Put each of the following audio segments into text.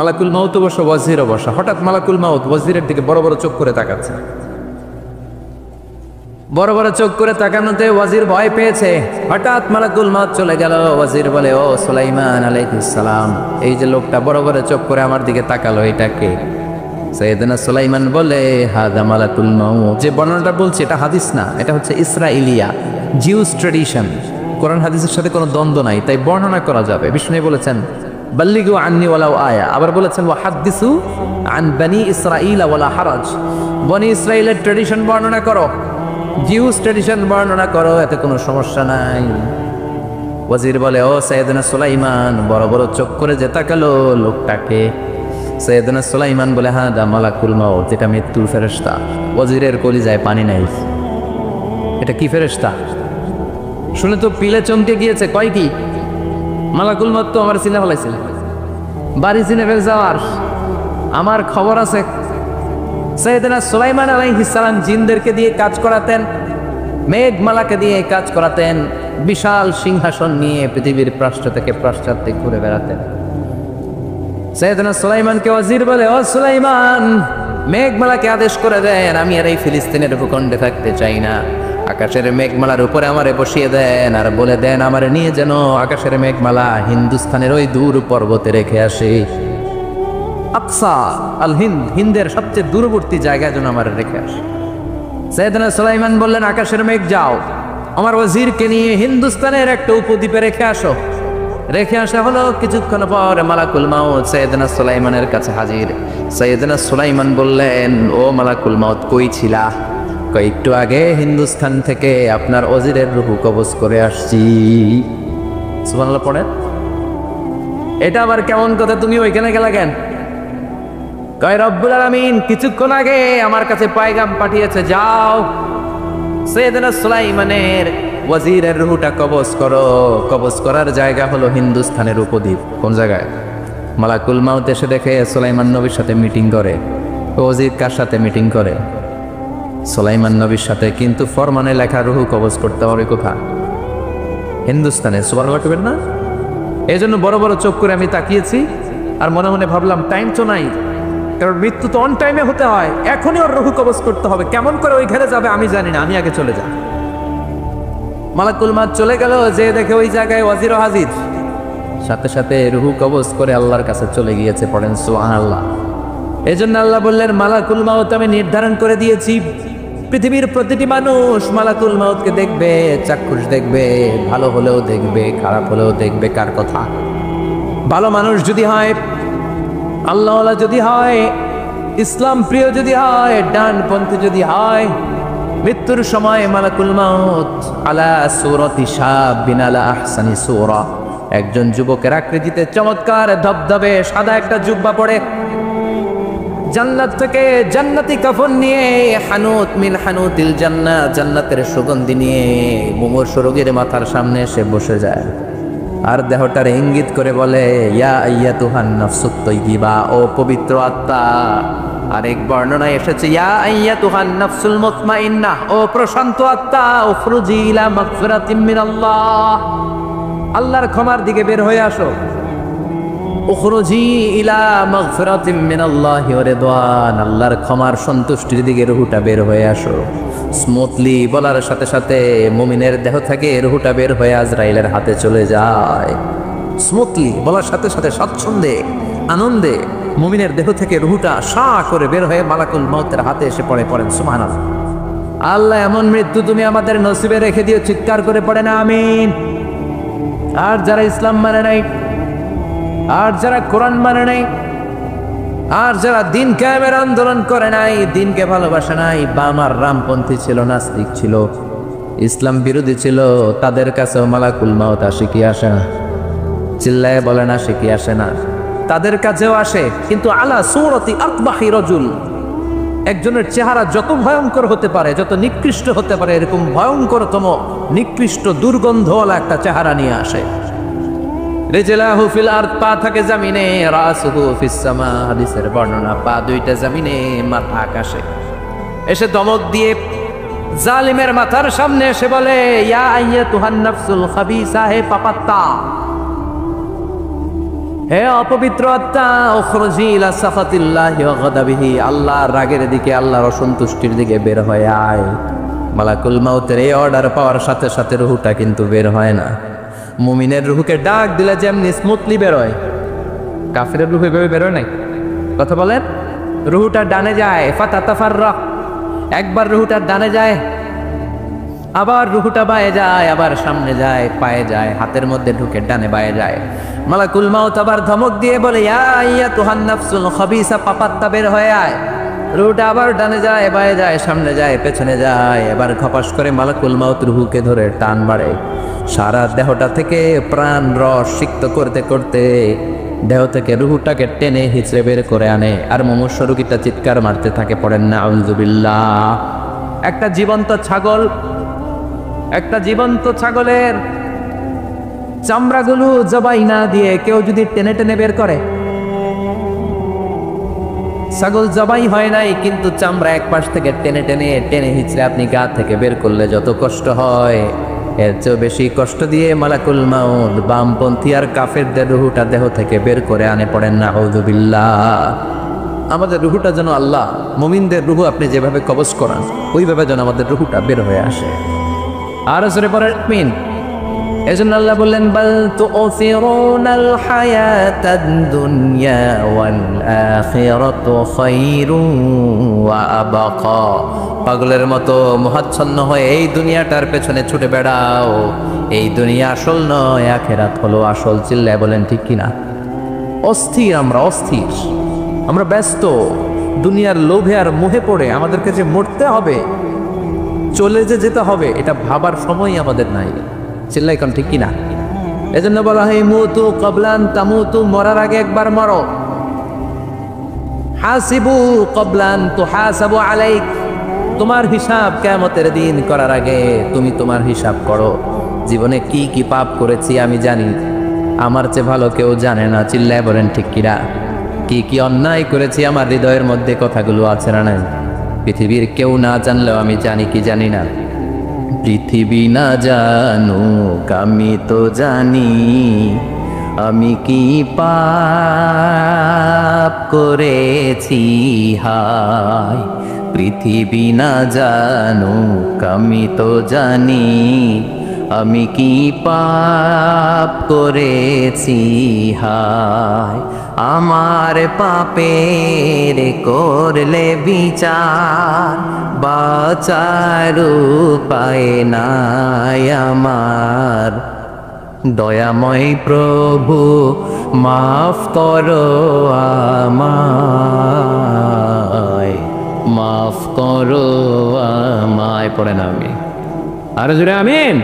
মালাকুল মাউত বসা, ওয়াজিরও বসা। হঠাৎ মালাকুল মাউত ওয়াজিরের দিকে বড় বড় চোখ করে তাকাচ্ছে। বড় বড় চোখ করে তাকানোতে ওয়াজির ভয় পেয়েছে। হঠাৎ মালাকুল মাউত চলে গেল। ওয়াজির বলে, ও সুলাইমান আলাইহিস সালাম, এই যে লোকটা বড় বড় চোখ করে আমার দিকে তাকালো, এটা কে? সাইয়েদনা সুলাইমান বলে, হাদা মালাকুল মাউত। যে বর্ণনাটা বলছি এটা হাদিস না, এটা হচ্ছে ইসরাইলিয়া, জিউস ট্রেডিশন। কোরআন হাদিসের সাথে কোনো দ্বন্দ্ব নাই, তাই বর্ণনা করা যাবে। বিষ্ণু বলেছেন বাল্লিগু আন্নি ওয়ালাউ আয়া, আবার বলেছেন ওয়া হাদ্দিসু আন বনি ইসরাঈল ওয়ালা হারাজ। বনি ইসরাইলের ট্রেডিশন বর্ণনা করো, জিউস ট্রেডিশন বর্ণনা করো, এতে কোনো সমস্যা নাই। ওয়াজির বলে, ও সাইয়েদনা সুলাইমান, বড় বড় চোখ করে যে তাকালো লোকটাকে? সাইয়েদনা সুলাইমান বলে, হ্যাঁ দা মালাকুল মাউত, এটা মৃত্যুর ফেরেশতা। ওয়াজিরের কলিজায় পানি নাই। এটা কি ফেরেশতা? শুনে তো পিলে চমকে গিয়েছে। কয় কি? মালাকুল মাউত তো আমার চিনে ফেলাইছিল, বাড়ি চিনে ফেল যাওয়ার আমার খবর আছে। সাইয়েদনা সুলাইমান আলাইহিস সালাম জিনদেরকে দিয়ে কাজ করাতেন, মেঘমালাকে দিয়ে কাজ করাতেন, বিশাল সিংহাসন নিয়ে পৃথিবীর প্রাচ্য থেকে পাশ্চাত্যে ঘুরে বেড়াতেন। সাইয়েদনা সুলাইমানকে ওয়াজির বলে, ও সুলাইমান, মেঘমালাকে আদেশ করে দেন, আমি আর এই ফিলিস্তিনের ভূখণ্ডে থাকতে চাই না। আকাশের মেঘমালার উপরে আমারে বসিয়ে দেন, আর বলে দেন আমারে নিয়ে যেন আকাশের মেঘমালা হিন্দুস্তানের ওই দূর পর্বতে রেখে আসে। আকসা আল হিন্দ, হিন্দের সবচেয়ে দূরবর্তী জায়গায় যেন আমার রেখে আসে। সাইয়েদনা সুলাইমান বললেন, আকাশের মেঘ যাও, আমার ওয়াজিরকে নিয়ে হিন্দুস্তানের একটা উপদ্বীপে রেখে আসো। রেখে আসা হলো। কিছুক্ষণ পর মালাকুল মাউত সাইয়েদনা সুলাইমানের কাছে হাজির। সাইয়েদনা সুলাইমান বললেন, ও মালাকুল মাউত, কই ছিলা? একটু আগে হিন্দুস্তান থেকে আপনার ওয়াজিরের রূহ কবজ করে আসছি। সুবহানাল্লাহ পড়েন। এটা আবার কেমন কথা, তুমি ওইখানে গেলা কেন? কয় রব্বুল আলামিন কিছুক্ষণ আগে আমার কাছে পায়গাম পাঠিয়েছে, যাও সাইয়েদনা সুলাইমানের ওয়াজিরের রূহটা কবজ করো। কবজ করার জায়গা হলো হিন্দুস্তানের উপদ্বীপ। কোন জায়গায়? মালাকুল মাউত এসে দেখে সুলাইমান নবীর সাথে মিটিং করে। ওয়াজির কার সাথে মিটিং করে? সুলাইমান নবীর সাথে। কিন্তু ফরমানে লেখা রূহ কবজ করতে হবে কোথায়? হিন্দুস্তানে। সুবহানাল্লাহ কইবেন না? এই জন্য বড় বড় চোখ করে আমি তাকিয়েছি, আর মনে মনে ভাবলাম টাইম তো নাই, কারণ মৃত্যু তো অন টাইমে হতে হয়, এখনই ওর রূহ কবজ করতে হবে। কেমন করে ওই ঘরে যাবে আমি জানি না, আমি আগে চলে যাই। মালাকুল মাউত চলে গেল, যে দেখে ওই জায়গায় ওয়াজির হাজির। সাথে সাথে রূহ কবজ করে আল্লাহর কাছে চলে গিয়েছে। পড়েন সুবহানাল্লাহ। এই জন্য আল্লাহ বললেন, মালাকুল মাউত আমি নির্ধারণ করে দিয়েছি, পৃথিবীর প্রতিটি মানুষ মালাকুল মাউতকে দেখবে, চাক্ষুষ দেখবে, ভালো হলেও দেখবে, খারাপ হলেও দেখবে। কার কথা? ভালো মানুষ যদি হয়, আল্লাহওয়ালা যদি হয়, ইসলাম প্রিয় যদি হয়, ডানপন্থী যদি হয়, মৃত্যুর সময় মালাকুল মাউত আলা সূরাতি শাবিন আলা আহসানি সূরা, একজন যুবকের আকৃতিতে চমৎকার ধবধবে সাদা একটা জুব্বা পরে, জান্নাত থেকে জান্নাতি কাফন নিয়ে, হানুত মিন হানুতিল জান্নাত, জান্নাতের সুগন্ধি নিয়ে মুমূর্ষু রোগীর মাথার সামনে এসে বসে যায়, আর দেহটার ইঙ্গিত করে বলে, ইয়া আইয়াতুহান নাফসুত তাইয়্যিবা, ও পবিত্র আত্মা। আরেক বর্ণনায় এসেছে, ইয়া আইয়াতুহান নাফসুল মুতমাইন্নাহ, ও প্রশান্ত আত্মা, উখরুজি ইলা মাগফিরাতিম মিনাল্লাহ, আল্লাহর ক্ষমার দিকে বের হয়ে আসো। উখরুজি ইলা মাগফিরাতিম মিনাল্লাহি ওয়া রিদওয়ান, আল্লাহর ক্ষমার সন্তুষ্টির দিকে রূহটা বের হয়ে আসো। স্মুথলি বলার সাথে সাথে মুমিনের দেহ থেকে রূহটা বের হয়ে আজরাইলের হাতে চলে যায়। স্মুথলি বলার সাথে সাথে স্বাচ্ছন্দ্যে আনন্দে মুমিনের দেহ থেকে রূহটা সা করে বের হয়ে মালাকুল মাউতের হাতে এসে পড়ে। পড়েন সুবহানাল্লাহ। আল্লাহ এমন মৃত্যু তুমি আমাদের নসিবে রেখে দিও, চিৎকার করে পড়েন আমিন। আর যারা ইসলাম মানে নাই, আর যারা কোরআন মানে নাই, আর যারা দিন কায়েমের আন্দোলন করে নাই, দিনকে ভালোবাসে নাই, বামার রামপন্থী ছিল, নাস্তিক ছিল, ইসলাম বিরোধী ছিল, তাদের কাছেও মালাকুল মাউত আসে কি আসে না? চিল্লায় বলেন আসে কি আসে না? তাদের কাছেও আসে, কিন্তু আলা সূরাতি আকবাহি রাজুল, একজনের চেহারা যত ভয়ঙ্কর হতে পারে, যত নিকৃষ্ট হতে পারে, এরকম ভয়ঙ্করতম নিকৃষ্ট দুর্গন্ধওয়ালা একটা চেহারা নিয়ে আসে। রিজলাহু ফিল আরদ, পা থাকে জমিনে, রাসুহু ফিস সামা, হাদিসের বর্ণনা, পা দুইটা জমিনে, মাথা আকাশে। এসে দমক দিয়ে জালিমের মাথার সামনে এসে বলে, ইয়া আইয়াতুহান নাফসুল খাবিসা, হে পাপাত্তা, হে অপবিত্র আত্মা, উখরুজি ইলা সাখাতিল্লাহি ওয়া গাদাবিহি, আল্লাহর রাগের দিকে, আল্লাহর অসন্তুষ্টির দিকে বের হয়ে আয়। মালাকুল মাউতের এই অর্ডার পাওয়ার সাথে সাথে রুহুটা কিন্তু বের হয় না। মুমিনের রুহুকে ডাক দিলে যেমনি স্মুথলি বের হয়, কাফিরের রুহু এভাবে বের হয় নাই। কথা বলেন, রুহুটা ডানে যায়, ফাতাতাফাররাক, একবার রুহুটা ডানে যায়, আবার রুহুটা বায়ে যায়, আবার সামনে যায়, পায়ে যায়, হাতের মধ্যে ঢুকে ডানে বায়ে যায়। মালাকুল মাউত আবার ধমক দিয়ে বলে, ইয়া আইয়াতুহান নাফসুল খাবিসা, পাপাত্তা বের হয়ে আয়। রুহুটা আবার ডানে যায়, বায়ে যায়, সামনে যায়, পেছনে যায়। এবার খপাস করে মালাকুল মাউত রুহুকে ধরে টান মারে। সারা দেহটা থেকে প্রাণ রস সিক্ত করতে করতে দেহ থেকে রুহুটাকে টেনে হিচড়ে বের করে আনে। আর মুমূর্ষু রোগীটা চিৎকার মারতে থাকে, পড়েন না আউযুবিল্লাহ। একটা জীবন্ত ছাগলের চামড়াগুলো জবাই না দিয়ে কেউ যদি টেনে টেনে বের করে, ছাগল জবাই হয় নাই কিন্তু চামড়া এক পাশ থেকে টেনে টেনে টেনে হিচড়ে আপনি গা থেকে বের করলে যত কষ্ট হয়, এর চেয়েও বেশি কষ্ট দিয়ে মালাকুল মাউত বামপন্থী আর কাফেরদের রুহুটা দেহ থেকে বের করে আনে। পড়েন না আউযুবিল্লাহ। আমাদের রুহুটা যেন আল্লাহ, মুমিনদের রুহু আপনি যেভাবে কবজ করান ওইভাবে যেন আমাদের রুহুটা বের হয়ে আসে। আর জোরে পড়েন আমিন। এজন্য আল্লাহ বললেন, বাল তুউসিরুনাল হায়াতাদ দুনিয়া ওয়াল আখিরাতু খায়রুন ওয়া আবকা। পাগলের মতো মোহাচ্ছন্ন হয়ে এই দুনিয়াটার পেছনে ছুটে বেড়াও। এই দুনিয়া আসল নয়, আখিরাত হলো আসল। চিল্লায় বলেন ঠিক কিনা? অস্থির, আমরা ব্যস্ত দুনিয়ার লোভে আর মোহে পড়ে আমাদেরকে যে মরতে হবে, চলে যেতে হবে, এটা ভাবার সময় আমাদের নাই। চিল্লাই কোন ঠিক কিনা? এজন্য বলা হয় মুতু ক্বাবলান তামুতু, মরার আগে একবার মরো। হাসিবু ক্বাবলান তুহাসাবু আলাইক, তোমার হিসাব কিয়ামতের দিন করার আগে তুমি তোমার হিসাব করো। জীবনে কি কি পাপ করেছি আমি জানি, আমার চেয়ে ভালো কেউ জানে না। চিল্লায় বলেন ঠিক কিনা? কি কি অন্যায় করেছি আমার হৃদয়ের মধ্যে কথাগুলো আছে না নাই? পৃথিবীর কেউ না জানলেও আমি জানি কি জানি না? পৃথিবী না জানুক আমি তো জানি, আমি কি পাপ করেছি হায়। পৃথিবী না জানুক আমি তো জানি, আমি কি পাপ করেছি হায়। আমার পাপের করলে বিচার, বাঁচার উপায় নাই আমার। দয়াময় প্রভু মাফ করো আমায়, মাফ করো আমায়। পড়েন আমি আর জুড়ে আমিন।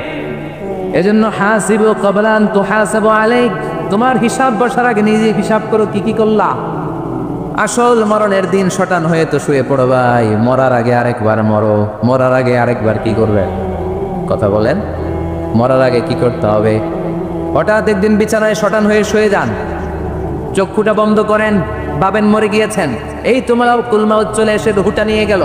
এজন্য হাসিবু ক্বাবলান তুহাসাবু আলাইক, তোমার হিসাব বসার আগে নিজে হিসাব করো কি কি করলা। আসল মরণের দিন শটান হয়ে তো শুয়ে পড়ো ভাই। মরার আগে আরেকবার মরো। মরার আগে আরেকবার কি করবে? কথা বলেন, মরার আগে কি করতে হবে? হঠাৎ একদিন বিছানায় শটান হয়ে শুয়ে যান, চক্ষুটা বন্ধ করেন, ভাবেন মরে গিয়েছেন। এই তোমার কুলমাউত চলে এসে রুহুটা নিয়ে গেল।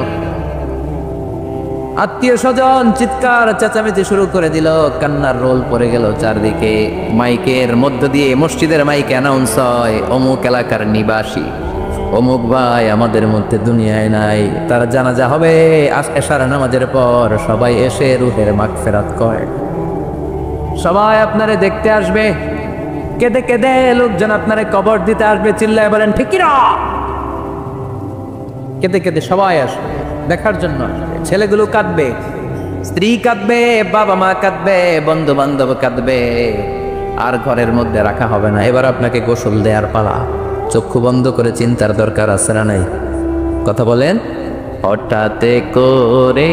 আত্মীয় স্বজন চিৎকার চেঁচামেচি শুরু করে দিল, কান্নার রোল পড়ে গেল চারদিকে। মাইকের মধ্য দিয়ে, মসজিদের মাইকে অ্যানাউন্স হয়, অমুক এলাকার নিবাসী অমুক ভাই আমাদের মধ্যে দুনিয়ায় নাই, তার জানাজা হবে এশার নামাজের পর। সবাই এসে রুহের মাগফিরাত করে, সবাই আপনারে দেখতে আসবে। কেঁদে কেঁদে লোকজন আপনারে কবর দিতে আসবে। চিল্লায় বলেন ঠিক কি না? কেঁদে কেঁদে সবাই আসবে দেখার জন্য আসবে। ছেলেগুলো কাঁদবে, স্ত্রী কাঁদবে, বাবা মা কাঁদবে, বন্ধু বান্ধব কাঁদবে। আর ঘরের মধ্যে রাখা হবে না। এবার আপনাকে গোসল দেওয়ার পালা। চক্ষু বন্ধ করে চিন্তার দরকার আছে না নাই? কথা বলেন। হঠাৎ করে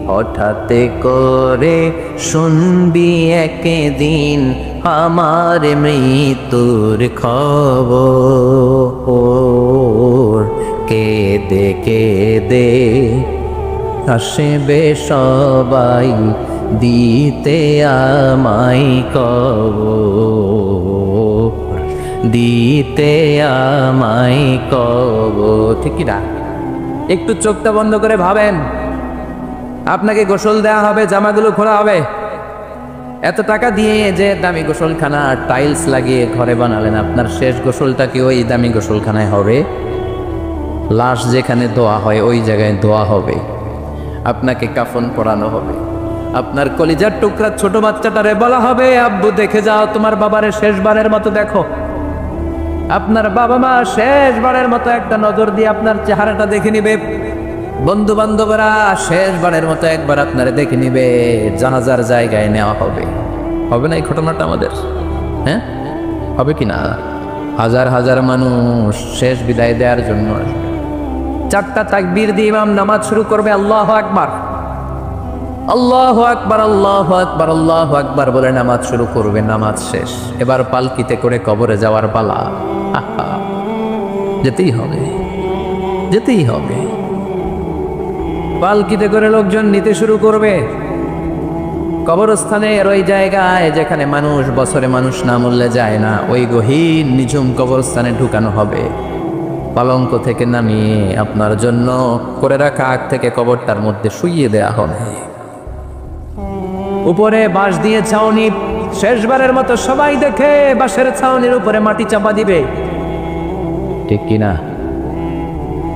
হঠাৎ করে শুনবি একদিন আমার মৃত্যুর খবর। কেঁদে কেঁদে আসবে সবাই দিতে আমায় কবর, দিতে আমায় কবর। ঠিক না? একটু চোখটা বন্ধ করে ভাবেন, আপনাকে গোসল দেওয়া হবে, জামাগুলো খোলা হবে, এত টাকা দিয়ে যে দামি গোসলখানা টাইলস লাগিয়ে ঘরে বানালেন, আপনার শেষ গোসলটা কি ওই দামি গোসলখানায় হবে? লাশ যেখানে দোয়া হয় ওই জায়গায় দোয়া হবে, আপনাকে কাফন পরানো হবে। আপনার কলিজার টুকরা ছোট বাচ্চাটারে বলা হবে, আব্বু দেখে যাও তোমার বাবারে শেষবারের মতো দেখো। আপনার বাবা মা শেষবারের মতো একটা নজর দিয়ে আপনার চেহারাটা দেখে নিবে। বন্ধু বান্ধবরা শেষবারের মতো একবার আপনারে দেখে নিবে, জানাজার জায়গায় নেওয়া হবে। হবে না এই ঘটনাটা আমাদের? হ্যাঁ, হবে কি না? হাজার হাজার মানুষ শেষ বিদায় দেওয়ার জন্য আসবে। 4টা তাকবীর দিয়ে ইমাম নামাজ শুরু করবে, আল্লাহু আকবার, আল্লাহু আকবার, আল্লাহু আকবার, আল্লাহু আকবার বলে নামাজ শুরু করবে। নামাজ শেষ, এবার পালকিতে করে কবরে যাওয়ার পালা। যেতেই হবে, যেতেই হবে। পালকিতে করে লোকজন নিতে শুরু করবে। কবরস্থানের ওই জায়গায় যেখানে মানুষ বছরে মানুষ না মরলে যায় না, ওই গহীন নিঝুম কবরস্থানে ঢুকানো হবে। পালঙ্ক থেকে নামিয়ে আপনার জন্য করে রাখা আগ থেকে কবরটার মধ্যে শুইয়ে দেয়া হবে। উপরে বাঁশ দিয়ে ছাউনি, শেষবারের মতো সবাই দেখে বাঁশের ছাউনির উপরে মাটি চাপা দিবে, ঠিক কিনা?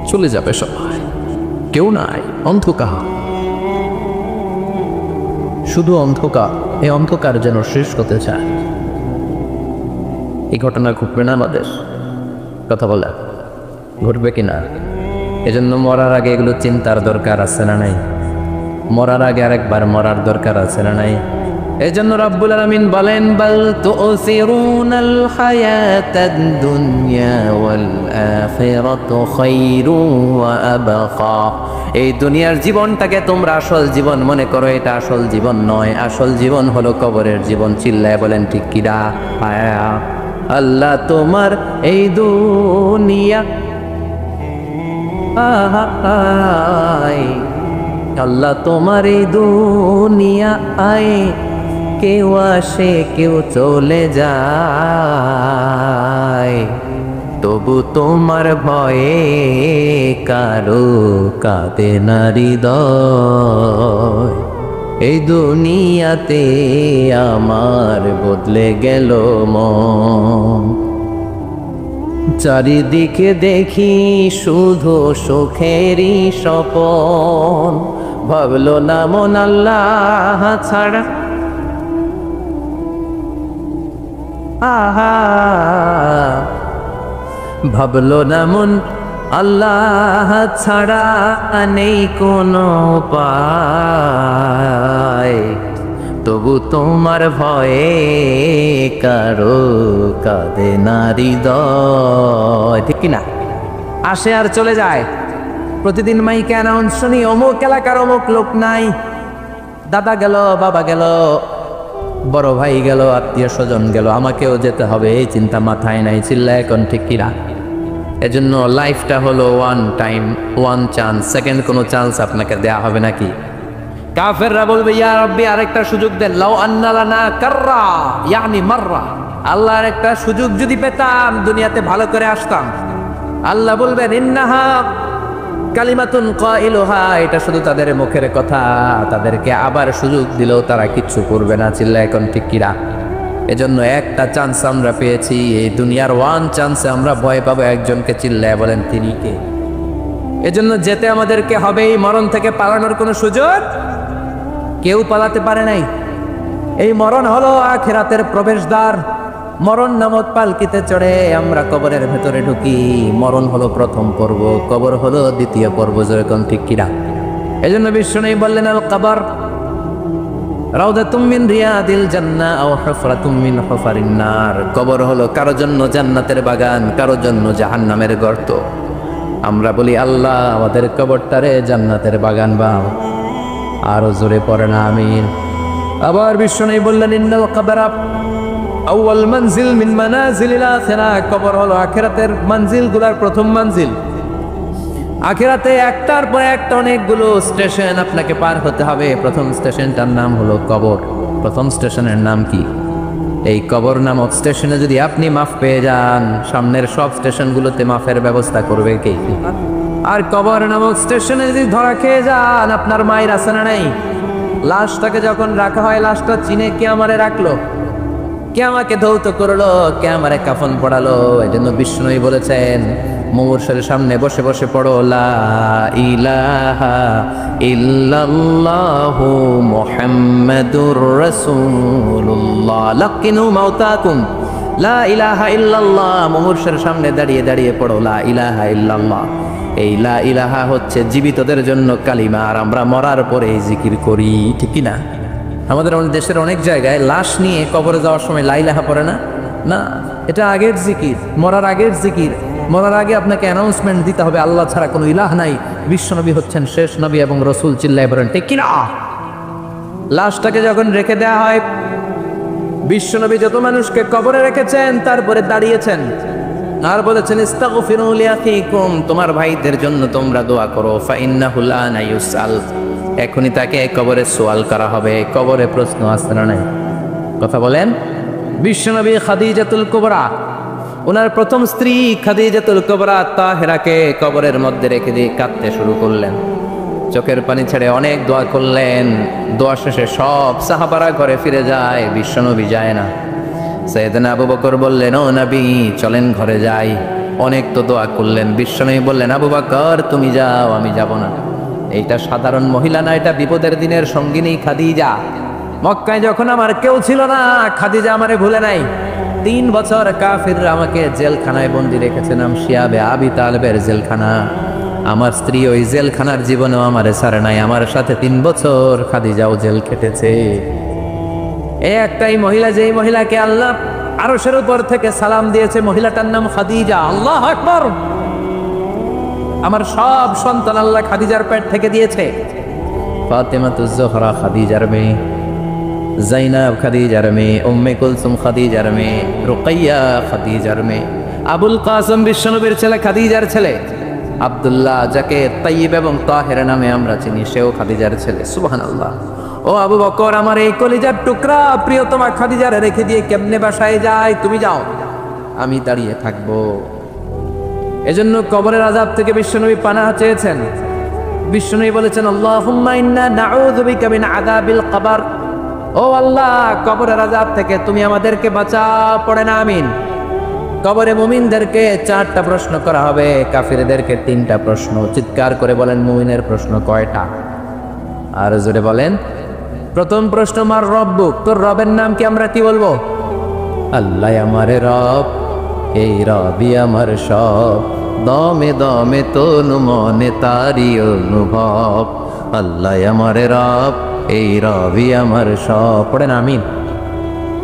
চলে যাবে সবাই, কেউ নাই, অন্ধকার, শুধু অন্ধকার। এই অন্ধকার যেন শেষ হতে চায়। এই ঘটনা ঘটবে না আমাদের? কথা বলে ঘটবে কিনা? এজন্য মরার আগে এগুলো চিন্তার দরকার আছে না নাই? মরার আগে আরেকবার মরার দরকার আছে না নাই? এই জন্য রব্বুল আলামিন বলেন, বাল তুসিরুনাল হায়াতাদ দুনিয়া ওয়াল আখিরাতু খায়রু ওয়া আবকা। এই দুনিয়ার জীবনটাকে তোমরা আসল জীবন মনে করো, এটা আসল জীবন নয়। আসল জীবন হলো কবরের জীবন। চিল্লায় বলেন ঠিক কিনা? আল্লাহ তোমার এই দুনিয়া, আল্লাহ তোমার এই দুনিয়া আয়, কেউ আসে কেউ চলে যায়, তবু তোমার ভয়ে কারো কাঁদে না হৃদয়। এই দুনিয়াতে আমার বদলে গেল মন, চারিদিকে দেখি শুধু সুখেরই স্বপন। ভাবলো না মন আল্লাহ ছাড়া, আহা ভাবলো না মন আল্লাহ ছাড়া নেই কোনো উপায়, তবু তোমার ভয়ে কারো কাঁদে না হৃদয়। ঠিক কিনা? আসে আর চলে যায়। প্রতিদিন মাইকে অ্যানাউন্স শুনি, অমুক এলাকার অমুক লোক নাই, দাদা গেল, বাবা গেল, বড় ভাই গেল, আত্মীয় স্বজন গেল, আমাকেও যেতে হবে, এই চিন্তা মাথায় নাই। চিল্লা এখন ঠিক কিনা? এজন্য লাইফটা হলো one time, one chance. Second কোনো চান্স আপনাকে দেয়া হবে নাকি? কাফেররা বলবে, ইয়া রাব্বি আরেকটা সুযোগ দেন, লাউ আন্না লানা কাররা ইয়ানি মাররা, আল্লাহর একটা সুযোগ যদি পেতাম দুনিয়াতে ভালো করে আসতাম। আল্লাহ বলবেন, ইন্নাহা কালিমাতুন কাইলুহা, এটা শুধু তাদের মুখের কথা, তাদেরকে আবার সুযোগ দিলেও তারা কিচ্ছু করবে না। চিল্লা এখন ঠিক কিনা? এজন্য একটা চান্স আমরা পেয়েছি, এই দুনিয়ার ওয়ান চান্সে আমরা ভয় পাবো একজনকে। চিল্লায় বলেন তিনি কে? এজন্য যেতে আমাদেরকে হবেই। মরণ থেকে পালানোর কোনো সুযোগ কেউ পালাতে পারে নাই। এই মরণ হলো আখিরাতের প্রবেশদ্বার। মরণ নামক পালকিতে চড়ে আমরা কবরের ভেতরে ঢুকি। মরণ হলো প্রথম পর্ব, কবর হলো দ্বিতীয় পর্ব। যেরকম ঠিক কিনা? এজন্য বিশ্বনবী বললেন, আল কবর রাউদাতুম মিন রিয়াদিল জান্নাহ আও হুফরাতুম মিন হুফারিন নার। কবর হলো কারো জন্য জান্নাতের বাগান, কারো জন্য জাহান্নামের গর্ত। আমরা বলি, আল্লাহ আমাদের কবরটারে জান্নাতের বাগান বানাও। আরো জোরে পড়েন আমিন। আবার বিশ্বনবী বললেন, ইন্নাল কবরা আউয়াল মানজিল মিন মানাজিলিল আখিরাহ। কবর হলো আখিরাতের মঞ্জিলগুলোর প্রথম মঞ্জিল। আখিরাতে একটার পর একটা অনেকগুলো স্টেশন আপনাকে পার হতে হবে। প্রথম স্টেশনটার নাম হলো কবর। প্রথম স্টেশনের নাম কি? এই কবর নামক স্টেশনে যদি আপনি মাফ পেয়ে যান, সামনের সব স্টেশনগুলোতে মাফের ব্যবস্থা করবে কে? আর কবর নামক স্টেশনে যদি ধরা খেয়ে যান, আপনার মায়ের আছে না নাই? লাশটাকে যখন রাখা হয়, লাশটা চিনে কে আমারে রাখলো, কে আমাকে ধৌত করলো, কে আমারে কাফন পড়ালো। এই জন্য বিষ্ণুই বলেছেন, মুমূর্ষের সামনে বসে বসে পড়ো লা ইলাহা ইল্লাল্লাহু মুহাম্মাদুর রাসূলুল্লাহ। লাকিনু মাউতাকুম লা ইলাহা ইল্লাল্লাহ। মুমূর্ষের সামনে দাঁড়িয়ে দাঁড়িয়ে পড়ো লা ইলাহা ইল্লাল্লাহ। এই লা ইলাহা হচ্ছে জীবিতদের জন্য কালিমা, আর আমরা মরার পরে এই জিকির করি, ঠিক কি না? আমাদের দেশের অনেক জায়গায় লাশ নিয়ে কবরে যাওয়ার সময় লা ইলাহা পড়ে না। না, এটা আগের জিকির, মরার আগের জিকির। মরার আগে আপনাকে অ্যানাউন্সমেন্ট দিতে হবে আল্লাহ ছাড়া কোনো ইলাহ নাই, বিশ্বনবী হচ্ছেন শেষ নবী এবং রসুল। চিল্লায় বলেন ঠিক কিনা? লাশটাকে যখন রেখে দেওয়া হয়, বিশ্বনবী যত মানুষকে কবরে রেখেছেন তারপরে দাঁড়িয়েছেন আর বলেছেন ইস্তাগফিরু লিআখিকুম, তোমার ভাইদের জন্য তোমরা দোয়া করো। ফাইন্নাহু লানা ইউসাল, এখনই তাকে কবরে সওয়াল করা হবে। কবরে প্রশ্ন আসছে না নাই? কথা বলেন। বিশ্বনবী খাদিজাতুল কুবরা, ওনার প্রথম স্ত্রী খাদিজাতুল কুবরা তাহেরাকে কবরের মধ্যে রেখে দিয়ে কাঁদতে শুরু করলেন, চোখের পানি ছেড়ে অনেক দোয়া করলেন। দোয়া শেষে সব সাহাবারা ঘরে ফিরে যায়, বিশ্বনবী যায় না। সাইয়েদনা আবু বকর বললেন, ও নবী চলেন ঘরে যাই, অনেক তো দোয়া করলেন। বিশ্বনবী বললেন, আবু বকর তুমি যাও, আমি যাব না। এইটা সাধারণ মহিলা না, এটা বিপদের দিনের সঙ্গিনী খাদিজা। মক্কায় যখন আমার কেউ ছিল না, খাদিজা আমারে ভুলে নাই। 3 বছর কাফিররা আমাকে জেলখানায় বন্দি রেখেছে, নাম শিয়াবে আবি তালেবের জেলখানা। আমার স্ত্রী ওই জেলখানার জীবনেও আমারে ছাড়ে নাই, আমার সাথে 3 বছর খাদিজাও জেল খেটেছে। এই একটাই মহিলা, যেই মহিলাকে আল্লাহ আরশের উপর থেকে সালাম দিয়েছে, মহিলাটার নাম খাদিজা। আল্লাহু আকবার। আমার সব সন্তান আল্লাহ খাদিজার পেট থেকে দিয়েছে। ফাতেমাতুজ জোহরা খাদিজার মেয়ে, জাইনাব খাদিজার মেয়ে, উম্মে কুলসুম খাদিজার মেয়ে, রুকাইয়া খাদিজার মেয়ে, আবুল কাসম বিশ্বনবীর ছেলে খাদিজার ছেলে, আব্দুল্লাহ যাকে তাইয়্যিব এবং তাহের নামে আমরা চিনি, সেও খাদিজার ছেলে। সুবহানাল্লাহ। ও আবু বকর, আমার এই কলিজার টুকরা প্রিয়তমা খাদিজার রেখে দিয়ে কেমনে বাসায় যায়? তুমি যাও, আমি দাঁড়িয়ে থাকবো। এজন্য কবরের আযাব থেকে বিশ্বনবী পানাহ চেয়েছেন। বিশ্বনবী বলেছেন, আল্লাহুম্মা ইন্না নাউযু বিকা মিন আযাবিল কবর। ও আল্লাহ, কবরের আযাব থেকে তুমি আমাদেরকে বাঁচাও। পড়ে না আমিন। কবরে মুমিনদেরকে 4টা প্রশ্ন করা হবে, কাফিরদেরকে 3টা প্রশ্ন। চিৎকার করে বলেন, মুমিনের প্রশ্ন কয়টা? আর জোরে বলেন। প্রথম প্রশ্ন, মার রব্বুক, তোর রবের নাম কি? আমরা কি বলবো? আল্লাহ আমারে রব, এই রবি আমার সব, দমে দমে তনু মনে তারি অনুভব। আল্লাহ আমারে রব, এই রবি আমার সব। পড়েন আমিন।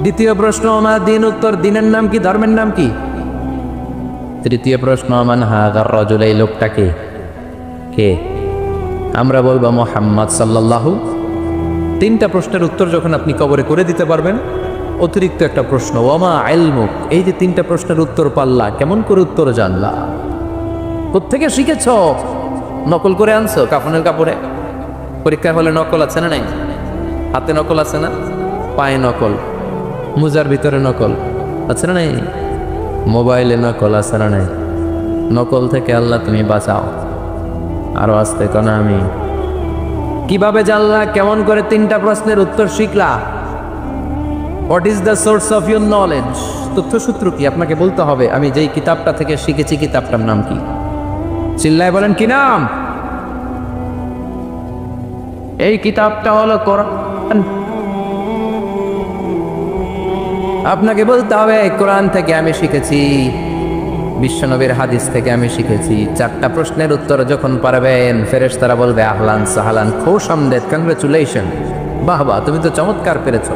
দ্বিতীয় প্রশ্ন, আমার দিন, উত্তর দিনের নাম কি? ধর্মের নাম কি? তৃতীয় প্রশ্ন, মান হাযার রাজুল, এই লোকটা কে? কে? আমরা বলবো মুহাম্মদ সাল্লাল্লাহু। 3টা প্রশ্নের উত্তর যখন আপনি কবরে করে দিতে পারবেন, অতিরিক্ত একটা প্রশ্ন, ওয়ামা ইলমুক, এই যে 3টা প্রশ্নের উত্তর পাল্লা, কেমন করে উত্তর জানলা? কোত্থেকে শিখেছ? নকল করে আনছো কাফনের কাপড়ে? পরীক্ষায় হলে নকল আছে না নাই? হাতে নকল আছে না? পায়ে নকল, মুজার ভিতরে নকল আছে না নাই? মোবাইলে নকল আছে না নাই? নকল থেকে আল্লাহ তুমি বাঁচাও। আরো আসতে কেন? আমি কিভাবে জানলা? কেমন করে 3টা প্রশ্নের উত্তর শিখলা? What is the source of your knowledge? তথ্যসূত্র কি? আপনাকে বলতে হবে আমি যেই কিতাবটা থেকে শিখেছি, কিতাবটার নাম কি? চিল্লায় বলেন, কি নাম? এই কিতাবটা হলো কোরআন। আপনাকে বলতে হবে কোরআন থেকে আমি শিখেছি, বিশ্বনবীর হাদিস থেকে আমি শিখেছি। 4টা প্রশ্নের উত্তর যখন পারবেন, ফেরেশতারা বলবে আহলান সাহলান, খোশামদেদ, কংগ্রেচুলেশন, বাহ বাহ, তুমি তো চমৎকার পেরেছো।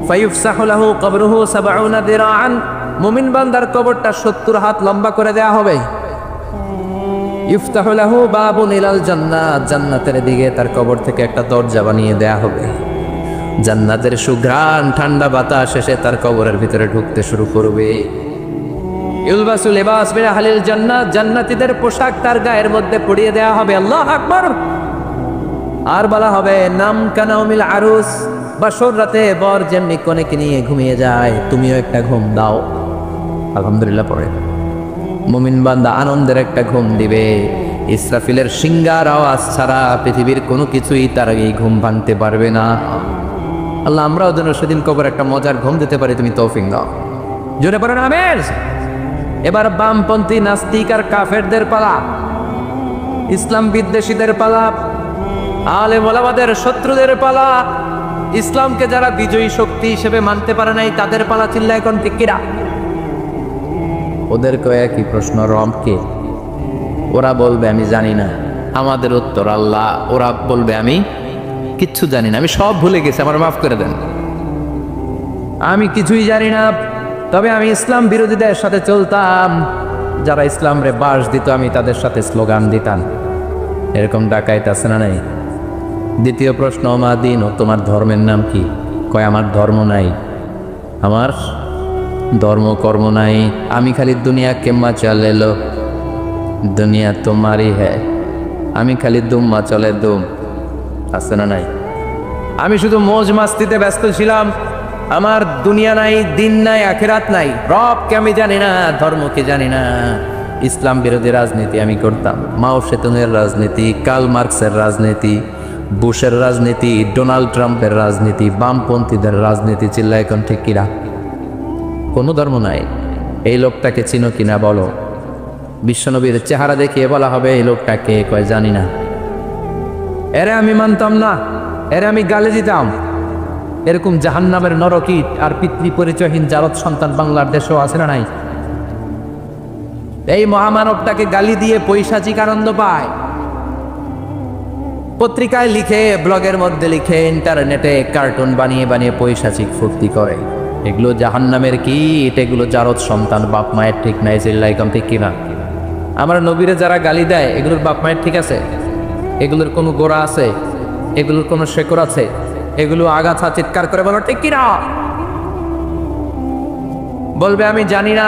ফায়ুফসাহু লাহু কবরুহু ৭০ দিরাআন, মুমিন বান্দার কবরটা ৭০ হাত লম্বা করে দেয়া হবে। ইফতাহু লাহু বাবুন ইলাল জান্নাত, জান্নাতের দিকে তার কবর থেকে একটা দরজা বানিয়ে দেয়া হবে। জান্নাতের সুঘ্রাণ ঠান্ডা বাতাস এসে তার কবরের ভিতরে ঢুকতে শুরু করবে। ইলবাসু লিবাস মিন আহলিল জান্নাত, জান্নাতীদের পোশাক তার গায়ের মধ্যে পরিয়ে দেয়া হবে। আল্লাহু আকবার। আর বলা হবে নাম কানাউমিল আরুস, বাসর রাতে বর যেমনি কনেকে নিয়ে ঘুমিয়ে যায়, তুমিও একটা ঘুম দাও। আলহামদুলিল্লাহ পড়ে মুমিন বান্দা আনন্দের একটা ঘুম দিবে। ইসরাফিলের সিংগার আওয়াজ ছাড়া পৃথিবীর কোনো কিছুই তার এই ঘুম ভাঙতে পারবে না। আল্লাহ আমরাও যেন সেদিন কবর একটা মজার ঘুম দিতে পারি, তুমি তৌফিক দাও। জোরে পড়েন আমিন। এবার বামপন্থী নাস্তিক আর কাফেরদের পালা, ইসলাম বিদ্বেষীদের পালা, আলেম ওলামাদের শত্রুদের পালা, ইসলামকে যারা বিজয়ী শক্তি হিসেবে মানতে পারে নাই তাদের পালা। চিল্লা এখন ঠিক কিরা? ওদেরকে একই প্রশ্ন, রব কে? ওরা বলবে আমি জানি না। আমাদের উত্তর আল্লাহ। ওরা বলবে আমি কিচ্ছু জানি না, আমি সব ভুলে গেছি, আমার মাফ করে দেন, আমি কিছুই জানি না। তবে আমি ইসলাম বিরোধীদের সাথে চলতাম, যারা ইসলাম রে বাস দিত আমি তাদের সাথে স্লোগান দিতাম। এরকম ডাকাইত আছে না নাই? দ্বিতীয় প্রশ্ন, মা দিন, ও তোমার ধর্মের নাম কি? কয় আমার ধর্ম নাই, আমার ধর্ম কর্ম নাই, আমি খালি দুনিয়া কেম্মা চলে লো, দুনিয়া তোমারই হ্যাঁ, আমি খালি দুম্মা চলে দুম। আছে না নাই? আমি শুধু মৌজ মাস্তিতে ব্যস্ত ছিলাম, আমার দুনিয়া নাই, দিন নাই, আখিরাত নাই, রবকে আমি জানি না, ধর্মকে জানি না। ইসলাম বিরোধী রাজনীতি আমি করতাম, মাও সেতুনের রাজনীতি, কার্ল মার্কসের রাজনীতি, বুশের রাজনীতি, ডোনাল্ড ট্রাম্পের রাজনীতি, বামপন্থীদের রাজনীতি। চিল্লা এখন ঠিক কিনা? কোনো ধর্ম নাই। এই লোকটাকে চিনো কিনা বলো? বিশ্বনবীর চেহারা দেখিয়ে বলা হবে এই লোকটাকে, কয় জানি না। এরে আমি মানতাম না, এরে আমি গালে দিতাম। এরকম জাহান্নামের নরকীট আর পিতৃ পরিচয়হীন জারদ সন্তান বাংলার দেশেও আছে না নাই? এই মহামানবটাকে গালি দিয়ে পৈশাচিক আনন্দ পায়। পত্রিকায় লিখে, ব্লগের মধ্যে লিখে, ইন্টারনেটে কার্টুন বানিয়ে বানিয়ে পৈশাচিক ফুর্তি করে। এগুলো জাহান্নামের কীট, এগুলো জারদ সন্তান, বাপ মায়ের ঠিক নাই। চিল্লাইকাম ঠিক কিনা? আমার নবীরে যারা গালি দেয় এগুলোর বাপ মায়ের ঠিক আছে? এগুলোর কোনো গোড়া আছে? এগুলোর কোনো শেকড় আছে? এগুলো আগাছা চিৎকার করে বলো ঠিক কিনা? বলবে আমি জানি না।